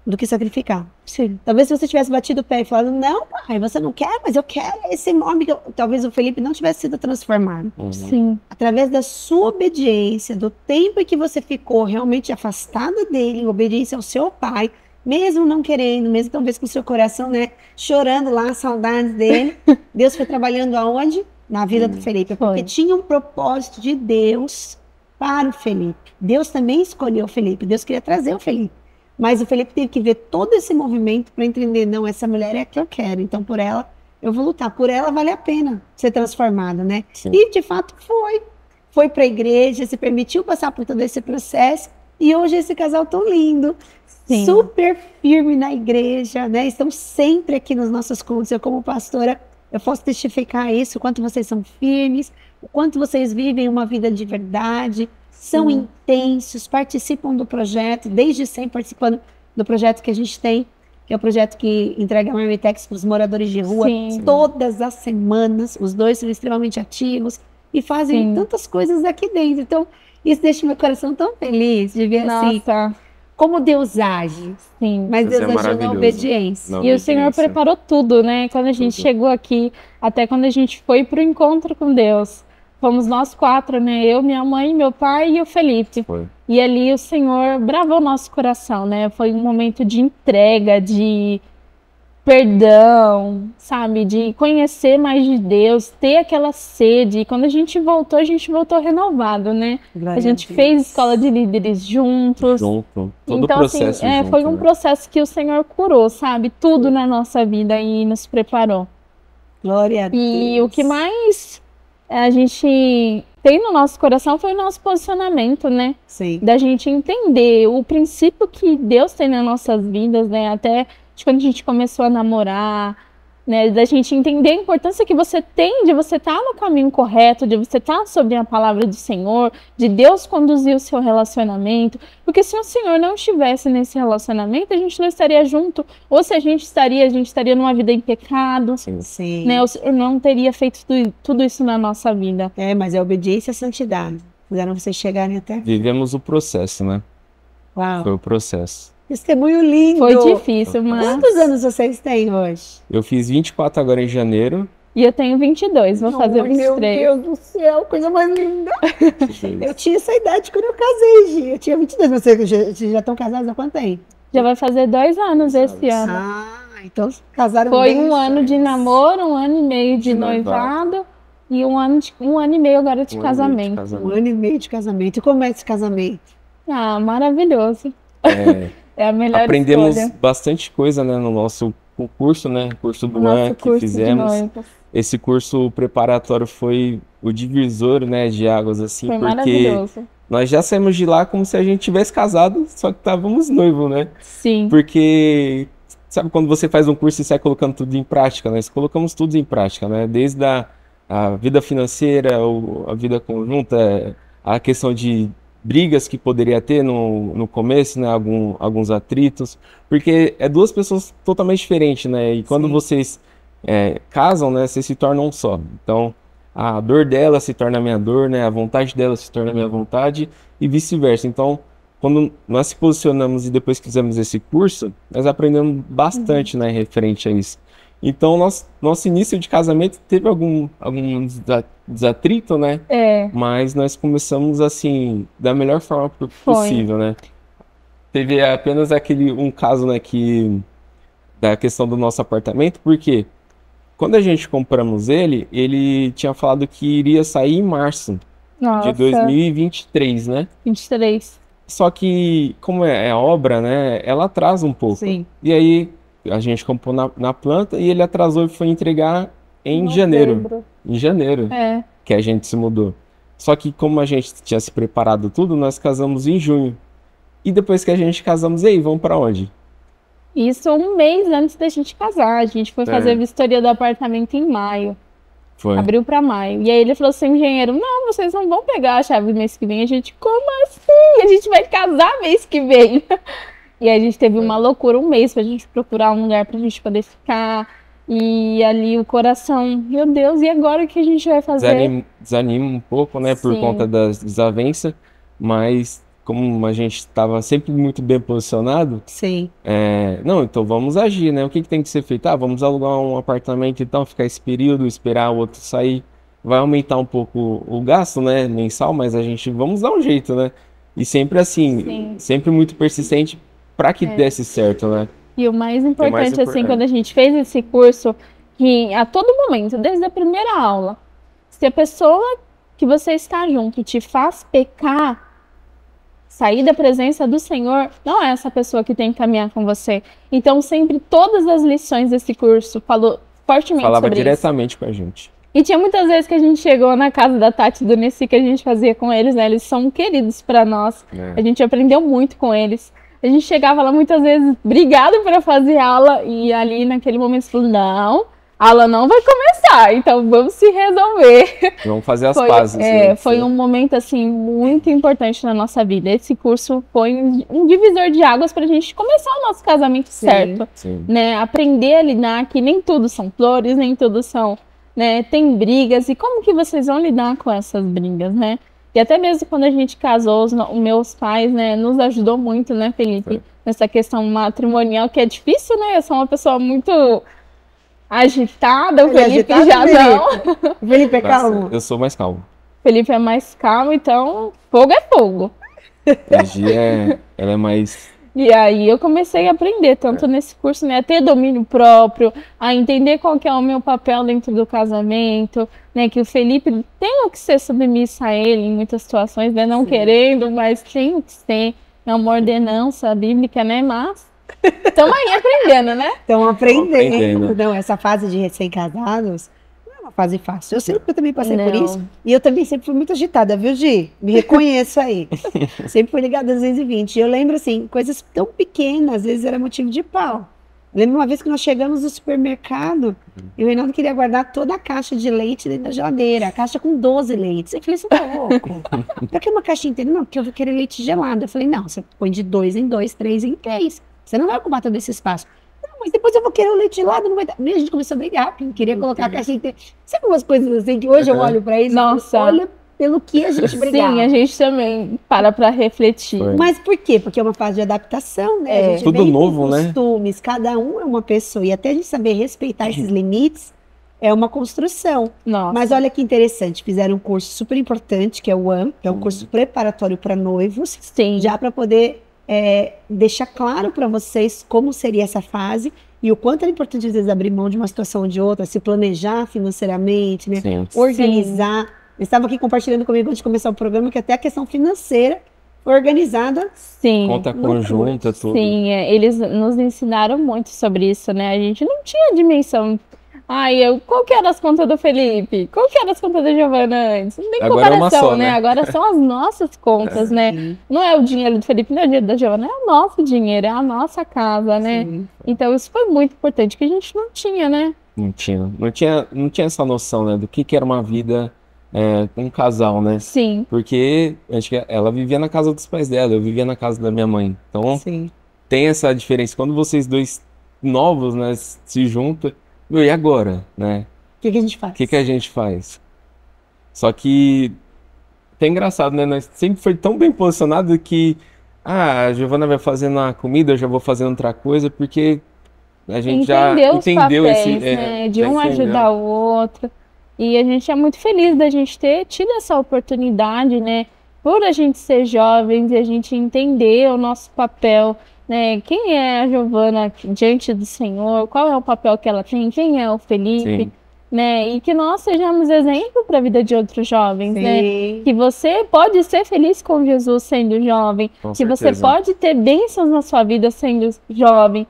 A: do que sacrificar.
B: Sim.
A: Talvez se você tivesse batido o pé e falado, não, pai, você não quer, mas eu quero esse nome. Talvez o Felipe não tivesse sido transformado.
B: Sim.
A: Através da sua obediência, do tempo em que você ficou realmente afastada dele, em obediência ao seu pai, mesmo não querendo, mesmo talvez com o seu coração, né, chorando lá, saudades dele, Deus foi trabalhando aonde? Na vida do Felipe, porque tinha um propósito de Deus para o Felipe. Deus também escolheu o Felipe, Deus queria trazer o Felipe. Mas o Felipe teve que ver todo esse movimento para entender, não, essa mulher é a que eu quero, então por ela eu vou lutar, por ela vale a pena ser transformada, né?
C: Sim.
A: E de fato foi para a igreja, se permitiu passar por todo esse processo, e hoje esse casal tão lindo,
B: Sim.
A: super firme na igreja, né? Estão sempre aqui nos nossos cultos. Eu como pastora, eu posso testificar isso, o quanto vocês são firmes, o quanto vocês vivem uma vida de verdade, são intensos, participam do projeto, desde sempre participando do projeto que a gente tem, que é o projeto que entrega a Marmitex para os moradores de rua.
B: Sim.
A: Todas as semanas, os dois são extremamente ativos e fazem
B: Sim.
A: tantas coisas aqui dentro. Então, isso deixa meu coração tão feliz de ver assim,
B: Nossa.
A: como Deus age.
B: Sim.
A: Mas
C: Deus
A: Deus
C: é
A: agiu na
C: maravilhoso.
A: obediência.
C: Na
B: E o Senhor
C: obediência.
B: preparou tudo, né? Quando a gente
C: Tudo.
B: chegou aqui, até quando a gente foi pro encontro com Deus. Fomos nós 4, né? Eu, minha mãe, meu pai e o Felipe.
C: Foi.
B: E ali o Senhor bravou nosso coração, né? Foi um momento de entrega, de perdão, sabe? De conhecer mais de Deus, ter aquela sede. E quando a gente voltou renovado, né?
A: Glória
B: A gente
A: Deus.
B: fez escola de líderes juntos.
C: Junto. Todo
B: Então,
C: o processo
B: assim,
C: junto,
B: foi um
C: né?
B: processo que o Senhor curou, sabe? Tudo na nossa vida e nos preparou.
A: Glória a Deus.
B: E o que mais a gente tem no nosso coração foi o nosso posicionamento, né?
A: Sim.
B: Da gente entender o princípio que Deus tem nas nossas vidas, né? Até de quando a gente começou a namorar, né? Da gente entender a importância que você tem de você estar no caminho correto, de você estar sobre a palavra do Senhor, de Deus conduzir o seu relacionamento. Porque se o Senhor não estivesse nesse relacionamento, a gente não estaria junto. Ou se a gente estaria numa vida em pecado,
C: Sim.
A: Sim.
B: né? O Senhor não teria feito tudo isso na nossa vida.
A: É, mas é obediência e santidade. Fizeram vocês chegarem até aqui.
C: Vivemos o processo, né?
A: Uau.
C: Foi o processo.
A: Testemunho lindo.
B: Foi difícil, mas...
A: Quantos anos vocês têm hoje?
C: Eu fiz 24 agora em janeiro.
B: E eu tenho 22, vou fazer
A: Ai, meu
B: 23.
A: Deus do céu, coisa mais linda. Eu tinha essa idade quando eu casei, Gi. Eu tinha 22. Vocês já estão casados há quanto tempo?
B: Já vai fazer 2 anos esse ano.
A: Ah, então casaram
B: Foi
A: bem
B: um ano de
A: certo.
B: namoro, 1 ano e meio de
C: De
B: noivado e um ano e meio agora de
C: Um ano
B: casamento.
C: de
A: Um
C: casamento.
A: ano e meio de casamento. E como é esse casamento?
B: Ah, maravilhoso.
C: É,
B: É a melhor
C: aprendemos
B: escolha.
C: bastante coisa, né, no nosso curso, né? Curso do
B: Nosso
C: ano que
B: curso de
C: fizemos.
B: noivas.
C: Esse curso preparatório foi o divisor, né, de águas, assim,
B: Foi
C: porque
B: maravilhoso.
C: nós já saímos de lá como se a gente tivesse casado, só que estávamos noivos, né?
B: Sim,
C: Porque, sabe, quando você faz um curso e sai colocando tudo em prática, nós colocamos tudo em prática, né? Desde a vida financeira, a vida conjunta, a questão de brigas que poderia ter no começo, né? Alguns atritos, porque é duas pessoas totalmente diferentes, né? E quando
A: Sim.
C: vocês casam, né? Vocês se tornam um só. Então, a dor dela se torna a minha dor, né? A vontade dela se torna a minha vontade e vice-versa. Então, quando nós se posicionamos e depois que fizemos esse curso, nós aprendemos bastante, né, referente a isso. Então, nosso início de casamento teve algum desatrito, né? Mas nós começamos, assim, da melhor forma possível, né? Teve apenas um caso, né, da questão do nosso apartamento, porque quando a gente compramos ele tinha falado que iria sair em março
B: nossa,
C: de 2023, né?
B: 23.
C: Só que, como é obra, né, ela atrasa um pouco.
A: Sim.
C: E aí, a gente comprou na planta e ele atrasou e foi entregar em janeiro.
B: Novembro.
C: Em janeiro, que a gente se mudou. Só que como a gente tinha se preparado tudo, nós casamos em junho. E depois que a gente casamos, e aí, vamos pra onde?
B: Isso 1 mês antes da gente casar. A gente foi fazer a vistoria do apartamento em maio.
C: Foi.
B: Abriu pra maio. E aí ele falou assim, engenheiro, não, vocês não vão pegar a chave mês que vem. A gente, como assim? A gente vai casar mês que vem. E aí a gente teve uma loucura 1 mês pra gente procurar um lugar pra gente poder ficar. E ali o coração, meu Deus, e agora o que a gente vai fazer?
C: Desanima um pouco, né, por
B: Sim.
C: conta das desavenças, mas como a gente estava sempre muito bem posicionado,
A: Sim.
C: não, então vamos agir, né? O que tem que ser feito? Ah, vamos alugar um apartamento, então, ficar esse período, esperar o outro sair. Vai aumentar um pouco o gasto, né, mensal, mas vamos dar um jeito, né? E sempre assim,
B: Sim.
C: sempre muito persistente para que desse certo, né?
B: E o mais importante, assim, quando a gente fez esse curso, que a todo momento, desde a primeira aula, se a pessoa que você está junto te faz pecar, sair da presença do Senhor, não é essa pessoa que tem que caminhar com você. Então, sempre, todas as lições desse curso falou fortemente
C: Falava
B: sobre
C: diretamente
B: isso.
C: com a gente.
B: E tinha muitas vezes que a gente chegou na casa da Tati e do Nessi, que a gente fazia com eles, né? Eles são queridos para nós. A gente aprendeu muito com eles. A gente chegava lá muitas vezes, obrigado para fazer aula, e ali naquele momento falou, não, a aula não vai começar, então vamos se resolver.
C: Vamos fazer as pazes.
B: Foi um momento, assim, muito importante na nossa vida. Esse curso foi um divisor de águas para a gente começar o nosso casamento certo.
C: Sim.
B: Né? Aprender a lidar que nem tudo são flores, nem tudo são... Né? Tem brigas, e como que vocês vão lidar com essas brigas, né? E até mesmo quando a gente casou, os meus pais, né, nos ajudou muito, né, Felipe? Nessa questão matrimonial, que é difícil, né? Eu sou uma pessoa muito agitada, o Felipe já não.
A: O Felipe é calmo.
C: Eu sou mais calmo.
B: Felipe é mais calmo, então fogo é fogo.
C: A Gi ela é mais...
B: E aí eu comecei a aprender, tanto nesse curso, né, a ter domínio próprio, a entender qual que é o meu papel dentro do casamento, né, que o Felipe tem que ser submissa a ele em muitas situações, né, não querendo, mas tem que ser, é uma ordenança bíblica, né, mas estamos aí aprendendo, né?
A: Estão aprendendo. Não, essa fase de recém-casados não é uma fase fácil. Eu também passei por isso. E eu também sempre fui muito agitada, viu, Gi? Me reconheço aí. Sempre fui ligada às 220. E eu lembro, assim, coisas tão pequenas, às vezes era motivo de pau. Eu lembro uma vez que nós chegamos no supermercado e o Reinaldo queria guardar toda a caixa de leite dentro da geladeira, a caixa com 12 leites. Eu falei, você tá louco? Pra que uma caixa inteira? Não, porque eu vou querer leite gelado. Eu falei, não, você põe de 2 em 2, 3 em 3. Você não vai ocupar todo esse espaço. Não, mas depois eu vou querer o leite gelado, não vai dar. E a gente começou a brigar, porque eu queria colocar a caixa inteira. Sabe umas coisas assim que hoje eu olho pra isso?
B: Nossa.
A: Olha pelo que a gente brigava.
B: Sim, a gente também para refletir.
A: Mas por quê? Porque é uma fase de adaptação, né? A gente
C: tudo
A: vem
C: novo,
A: com
C: né?
A: Costumes, cada um é uma pessoa. E até a gente saber respeitar esses limites é uma construção.
B: Nossa.
A: Mas olha que interessante, fizeram um curso super importante, que é o AM, que é um curso preparatório para noivos.
B: Sim.
A: Já para poder deixar claro para vocês como seria essa fase e o quanto era importante, às vezes, abrir mão de uma situação ou de outra, se planejar financeiramente, né?
C: Sim.
A: Organizar. Eles estavam aqui compartilhando comigo antes de começar o programa que até a questão financeira foi organizada.
B: Sim.
C: Conta conjunta, tudo.
B: Sim, eles nos ensinaram muito sobre isso, né? A gente não tinha dimensão. Qual que era as contas do Felipe? Qual que era as contas da Giovana antes? Não tem comparação, né? Agora são as nossas contas, né? Não é o dinheiro do Felipe, não é o dinheiro da Giovana, é o nosso dinheiro, é a nossa casa, né?
A: Sim.
B: Então isso foi muito importante, que a gente não tinha, né?
C: Não tinha essa noção, né, do que era uma vida com um casal, né?
B: Sim.
C: Porque acho que ela vivia na casa dos pais dela, eu vivia na casa da minha mãe. Então
A: Sim.
C: tem essa diferença. Quando vocês dois novos, né, se juntam, e agora, né?
A: O que a gente faz?
C: O que a gente faz? Só que é engraçado, né? Nós sempre foi tão bem posicionado que a Giovana vai fazendo a comida, eu já vou fazendo outra coisa, porque a gente já entendeu
B: papéis,
C: esse...
B: né? De um ajudar o outro. E a gente é muito feliz da gente ter tido essa oportunidade, né? Por a gente ser jovens e a gente entender o nosso papel, né? Quem é a Giovana diante do Senhor? Qual é o papel que ela tem? Quem é o Felipe?
C: Sim.
B: Né? E que nós sejamos exemplo para a vida de outros jovens,
A: Sim.
B: né? Que você pode ser feliz com Jesus sendo jovem,
C: Com
B: que
C: certeza.
B: você pode ter bênçãos na sua vida sendo jovem.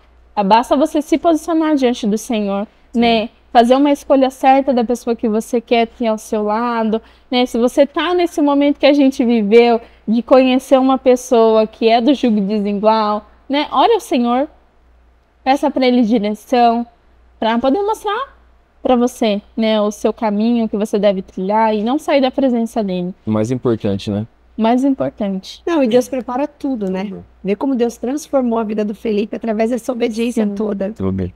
B: Basta você se posicionar diante do Senhor, né? Fazer uma escolha certa da pessoa que você quer ter ao seu lado, né? Se você tá nesse momento que a gente viveu, de conhecer uma pessoa que é do jugo desigual, né? Ore ao Senhor, peça para Ele direção, para poder mostrar para você, né? O seu caminho que você deve trilhar e não sair da presença dele.
C: O mais importante, né?
B: Mais importante.
A: Não, e Deus prepara tudo, né? Vê como Deus transformou a vida do Felipe através dessa obediência toda.
C: Tudo bem.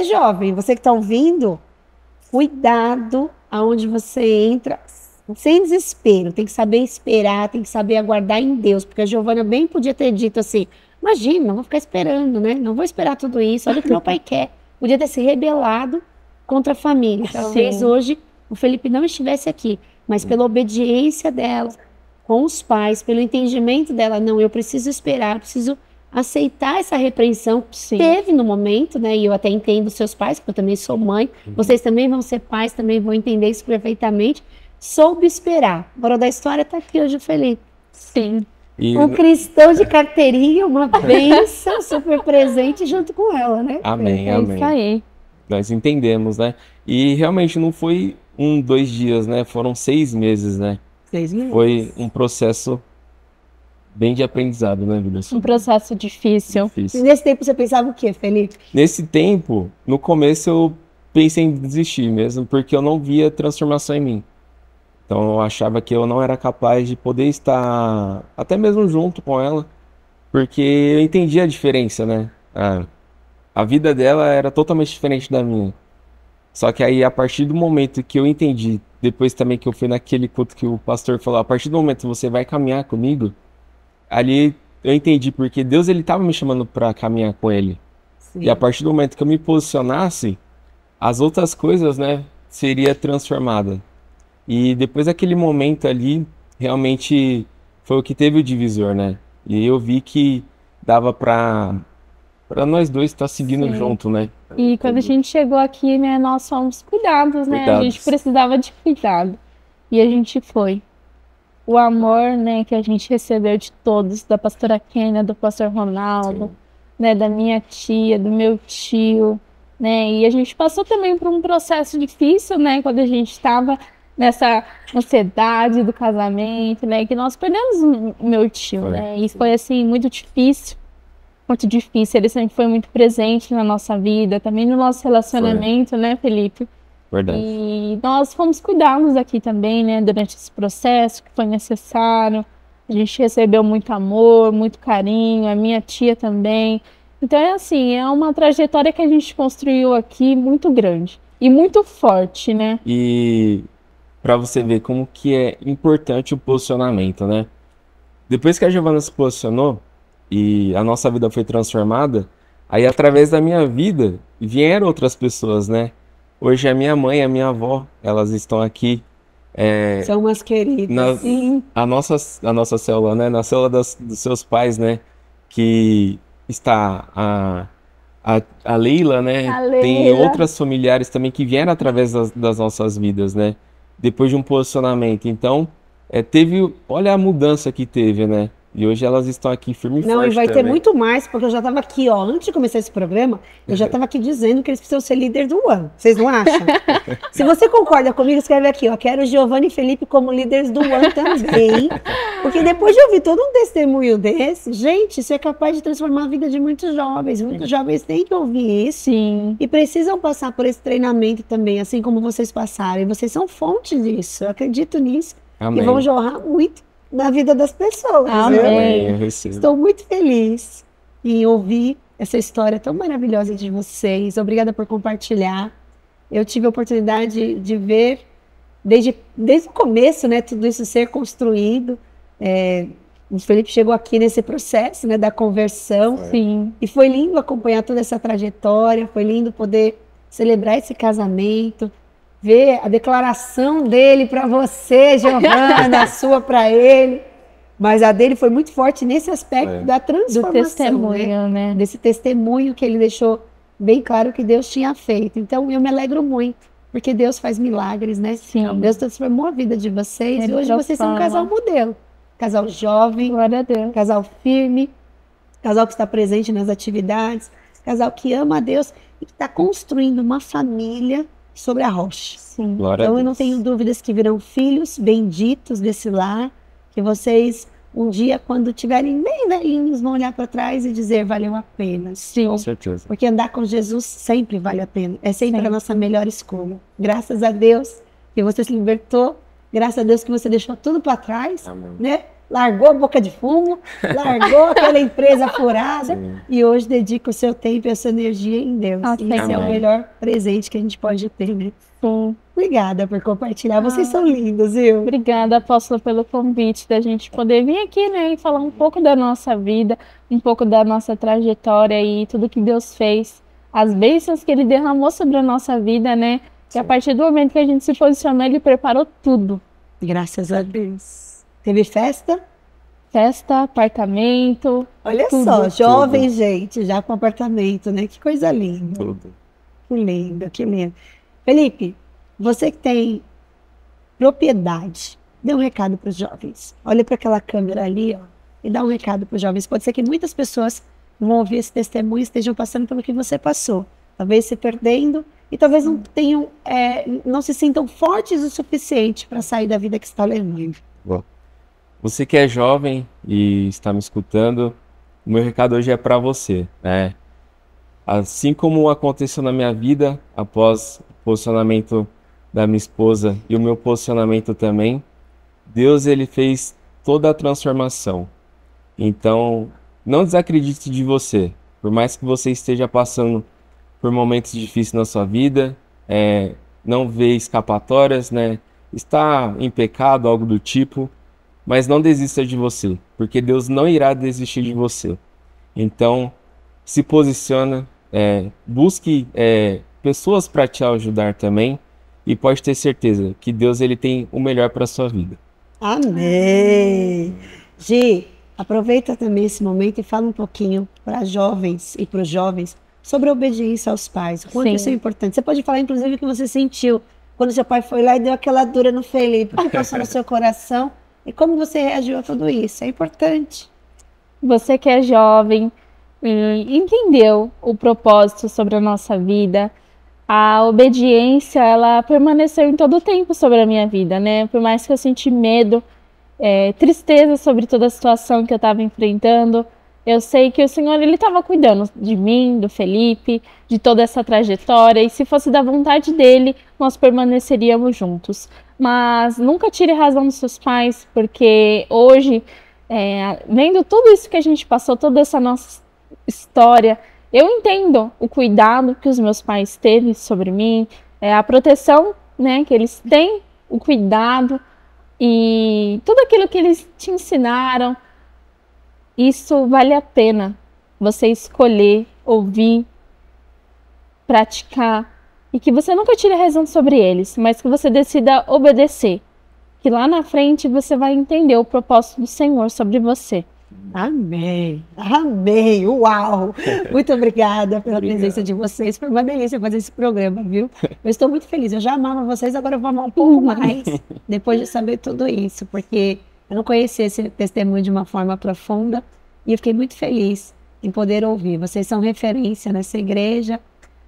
A: Jovem, você que está ouvindo, cuidado aonde você entra sem desespero, tem que saber esperar, tem que saber aguardar em Deus, porque a Giovana bem podia ter dito assim, imagina, não vou ficar esperando, né? Não vou esperar tudo isso, olha o que meu pai quer. Podia ter se rebelado contra a família. Talvez hoje o Felipe não estivesse aqui, mas pela obediência dela com os pais, pelo entendimento dela, não, eu preciso esperar, eu preciso aceitar essa repreensão que teve no momento, né? E eu até entendo seus pais, porque eu também sou mãe, vocês também vão ser pais, também vão entender isso perfeitamente. Soube esperar. A moral da história tá aqui hoje, o Felipe.
B: Sim.
A: Um cristão de carteirinha, uma bênção super presente junto com ela, né?
C: Amém,
B: É
C: amém.
B: isso aí.
C: Nós entendemos, né? E realmente não foi 2 dias, né? Foram 6 meses, né?
A: 6 meses.
C: Foi um processo bem de aprendizado, né, Vilas?
B: Um processo difícil.
A: E nesse tempo você pensava o quê, Felipe?
C: Nesse tempo, no começo eu pensei em desistir mesmo, porque eu não via transformação em mim. Então eu achava que eu não era capaz de poder estar até mesmo junto com ela, porque eu entendia a diferença, né? A vida dela era totalmente diferente da minha. Só que aí, a partir do momento que eu entendi, depois também que eu fui naquele culto que o pastor falou, a partir do momento que você vai caminhar comigo, ali eu entendi porque Deus ele estava me chamando para caminhar com ele.
A: Sim.
C: E a partir do momento que eu me posicionasse, as outras coisas, né, seria transformada. E depois daquele momento ali, realmente foi o que teve o divisor, né? E eu vi que dava para nós dois estar seguindo junto, né?
B: E quando a gente chegou aqui, né, nós fomos cuidados, né? A gente precisava de cuidado. E a gente foi. O amor, né, que a gente recebeu de todos, da pastora Kênia, do pastor Ronaldo, né, da minha tia, do meu tio, né? E a gente passou também por um processo difícil, né, quando a gente estava nessa ansiedade do casamento, né, que nós perdemos o meu tio, né? E foi assim muito difícil. Muito difícil, ele sempre foi muito presente na nossa vida, também no nosso relacionamento, né, Felipe?
C: Verdade.
B: E nós fomos cuidados aqui também, né, durante esse processo que foi necessário. A gente recebeu muito amor, muito carinho, a minha tia também. Então é assim, é uma trajetória que a gente construiu aqui muito grande e muito forte, né?
C: E para você ver como que é importante o posicionamento, né? Depois que a Giovana se posicionou, e a nossa vida foi transformada, aí através da minha vida vieram outras pessoas, né? Hoje a minha mãe e a minha avó, elas estão aqui.
A: São umas queridas.
B: Sim.
C: A nossa célula, né? Na célula dos seus pais, né? Que está a Leila, né?
B: A Leila.
C: Tem outras familiares também que vieram através das nossas vidas, né? Depois de um posicionamento. Então, olha a mudança que teve, né? E hoje elas estão aqui firme e forte.
A: Não, e vai
C: também.
A: ter muito mais, porque eu já estava aqui, ó, antes de começar esse programa, eu já estava aqui dizendo que eles precisam ser líder do ano. Vocês não acham? Se você concorda comigo, escreve aqui, ó, quero Giovana e Felipe como líderes do ano também. Porque depois de ouvir todo um testemunho desse, gente, isso é capaz de transformar a vida de muitos jovens. Muitos jovens têm que ouvir isso.
B: Sim.
A: E precisam passar por esse treinamento também, assim como vocês passaram. E vocês são fonte disso, eu acredito nisso.
C: Amém.
A: E vão jorrar muito na vida das pessoas.
B: Amém.
C: Eu recebo.
A: Estou muito feliz em ouvir essa história tão maravilhosa de vocês. Obrigada por compartilhar. Eu tive a oportunidade de ver desde o começo, né, tudo isso ser construído. O Felipe chegou aqui nesse processo, né, da conversão.
B: Sim.
A: E foi lindo acompanhar toda essa trajetória, foi lindo poder celebrar esse casamento, ver a declaração dele para você, Giovana, a sua para ele. Mas a dele foi muito forte nesse aspecto da transformação.
B: Do testemunho, né?
A: Desse testemunho que ele deixou bem claro que Deus tinha feito. Então eu me alegro muito, porque Deus faz milagres, né?
B: Sim.
A: Deus transformou a vida de vocês
B: Ele
A: e hoje vocês são um casal modelo. Casal jovem,
B: Glória a Deus.
A: casal firme, casal que está presente nas atividades, casal que ama a Deus e que está construindo uma família sobre a rocha.
B: Sim.
C: Glória
A: Então
C: a
A: eu não
C: Deus.
A: tenho dúvidas que virão filhos benditos desse lar, que vocês um dia, quando tiverem bem velhinhos, vão olhar para trás e dizer valeu a pena.
B: Sim.
C: Com certeza.
A: Porque andar com Jesus sempre vale a pena. É sempre
B: Sempre.
A: a nossa melhor escolha. Graças a Deus que você se libertou. Graças a Deus que você deixou tudo para trás,
C: Amém.
A: né? largou a boca de fumo, largou aquela empresa furada e hoje dedica o seu tempo e a sua energia em Deus.
B: Ah,
A: E esse é o
C: amém.
A: melhor presente que a gente pode ter, né?
B: Sim.
A: Obrigada por compartilhar. Vocês
B: Ah.
A: são lindos, viu?
B: Obrigada, apóstola, pelo convite da gente poder vir aqui, né, e falar um pouco da nossa vida, um pouco da nossa trajetória e tudo que Deus fez, as bênçãos que Ele derramou sobre a nossa vida, né? Que a partir do momento que a gente se posicionou, Ele preparou tudo.
A: Graças a Deus. Teve festa?
B: Festa, apartamento,
A: Olha
B: Tudo,
A: só, jovem gente, já com apartamento, né? Que coisa linda.
C: Tudo.
A: Que lindo, que lindo. Felipe, você que tem propriedade, dê um recado para os jovens. Olha para aquela câmera ali, ó, e dá um recado para os jovens. Pode ser que muitas pessoas que vão ouvir esse testemunho estejam passando pelo que você passou. Talvez se perdendo e talvez não tenham, não se sintam fortes o suficiente para sair da vida que está levando.
C: Bom, você que é jovem e está me escutando, o meu recado hoje é para você, né? Assim como aconteceu na minha vida, após o posicionamento da minha esposa e o meu posicionamento também, Deus ele fez toda a transformação. Então, não desacredite de você. Por mais que você esteja passando por momentos difíceis na sua vida, não vê escapatórias, né? Está em pecado, algo do tipo, mas não desista de você, porque Deus não irá desistir de você. Então, se posiciona, busque pessoas para te ajudar também, e pode ter certeza que Deus ele tem o melhor para a sua vida.
A: Amém! Gi, aproveita também esse momento e fala um pouquinho para jovens e para os jovens sobre a obediência aos pais. O quanto
B: Sim.
A: isso é importante. Você pode falar, inclusive, o que você sentiu quando seu pai foi lá e deu aquela dura no Felipe, o que passou no seu coração e como você reagiu a tudo isso. É importante.
B: você que é jovem, entendeu o propósito sobre a nossa vida. A obediência, ela permaneceu em todo o tempo sobre a minha vida, né? Por mais que eu senti medo, tristeza sobre toda a situação que eu estava enfrentando, eu sei que o Senhor, Ele estava cuidando de mim, do Felipe, de toda essa trajetória, e se fosse da vontade dEle, nós permaneceríamos juntos. Mas nunca tire razão dos seus pais, porque hoje, vendo tudo isso que a gente passou, toda essa nossa história, eu entendo o cuidado que os meus pais teve sobre mim, a proteção, né, que eles têm, o cuidado e tudo aquilo que eles te ensinaram. Isso vale a pena você escolher, ouvir, praticar e que você nunca tire a razão sobre eles, mas que você decida obedecer. Que lá na frente você vai entender o propósito do Senhor sobre você.
A: Amém, amém, uau! Muito obrigada pela presença de vocês, foi uma delícia fazer esse programa, viu? Eu estou muito feliz, eu já amava vocês, agora eu vou amar um pouco mais, depois de saber tudo isso, porque eu não conhecia esse testemunho de uma forma profunda, e eu fiquei muito feliz em poder ouvir. Vocês são referência nessa igreja,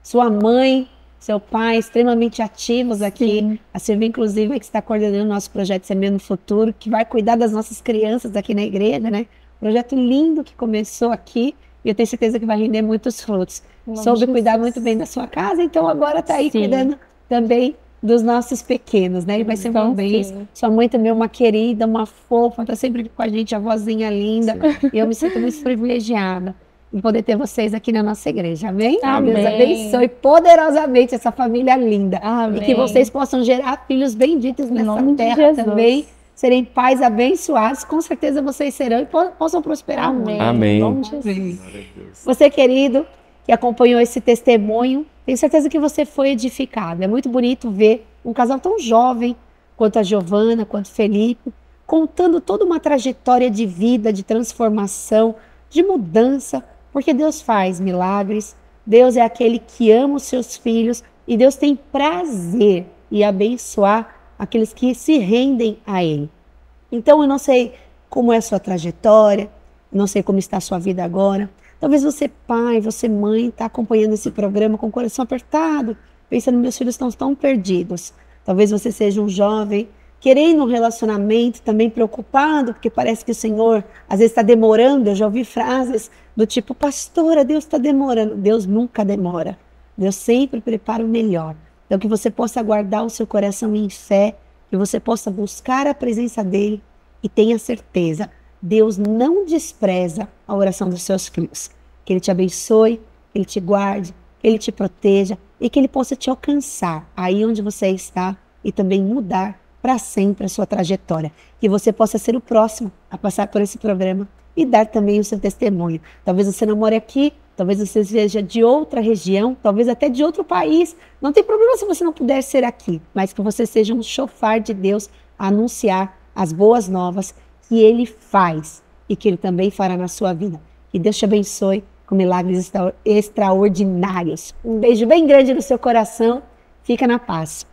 A: sua mãe, seu pai, extremamente ativos aqui,
B: Sim.
A: a Silvia, inclusive, que está coordenando o nosso projeto Semeando no Futuro, que vai cuidar das nossas crianças aqui na igreja, né? Projeto lindo que começou aqui e eu tenho certeza que vai render muitos frutos. Soube cuidar muito bem da sua casa, então agora está aí
B: Sim.
A: cuidando também dos nossos pequenos, né? E vai ser uma
B: Então,
A: bênção.
B: sim.
A: Sua mãe também é uma querida, uma fofa, está sempre aqui com a gente, a vozinha linda. E eu me sinto muito privilegiada em poder ter vocês aqui na nossa igreja, amém?
B: Amém.
A: Deus abençoe poderosamente essa família linda.
B: Amém.
A: E que vocês possam gerar filhos benditos
B: Em
A: nessa
B: nome de
A: terra
B: Jesus.
A: também. Serem pais abençoados, com certeza vocês serão e possam prosperar muito.
B: Amém.
C: Amém.
B: Em nome de Jesus.
A: Você, querido, que acompanhou esse testemunho, tenho certeza que você foi edificado. É muito bonito ver um casal tão jovem quanto a Giovana, quanto o Felipe, contando toda uma trajetória de vida, de transformação, de mudança, porque Deus faz milagres, Deus é aquele que ama os seus filhos e Deus tem prazer em abençoar aqueles que se rendem a Ele. Então, eu não sei como é a sua trajetória, eu não sei como está a sua vida agora. Talvez você, pai, você, mãe, está acompanhando esse programa com o coração apertado, pensando, meus filhos estão tão perdidos. Talvez você seja um jovem, querendo um relacionamento, também preocupado, porque parece que o Senhor, às vezes, está demorando. Eu já ouvi frases do tipo, pastora, Deus está demorando. Deus nunca demora. Deus sempre prepara o melhor. Então, que você possa guardar o seu coração em fé, que você possa buscar a presença dEle E tenha certeza, Deus não despreza a oração dos seus filhos. Que Ele te abençoe, que Ele te guarde, que Ele te proteja e que Ele possa te alcançar aí onde você está e também mudar para sempre a sua trajetória. Que você possa ser o próximo a passar por esse programa e dar também o seu testemunho. Talvez você não more aqui, talvez você seja de outra região, talvez até de outro país. Não tem problema se você não puder ser aqui, mas que você seja um chofar de Deus a anunciar as boas novas que Ele faz e que Ele também fará na sua vida. Que Deus te abençoe com milagres extraordinários. Um beijo bem grande no seu coração. Fica na paz.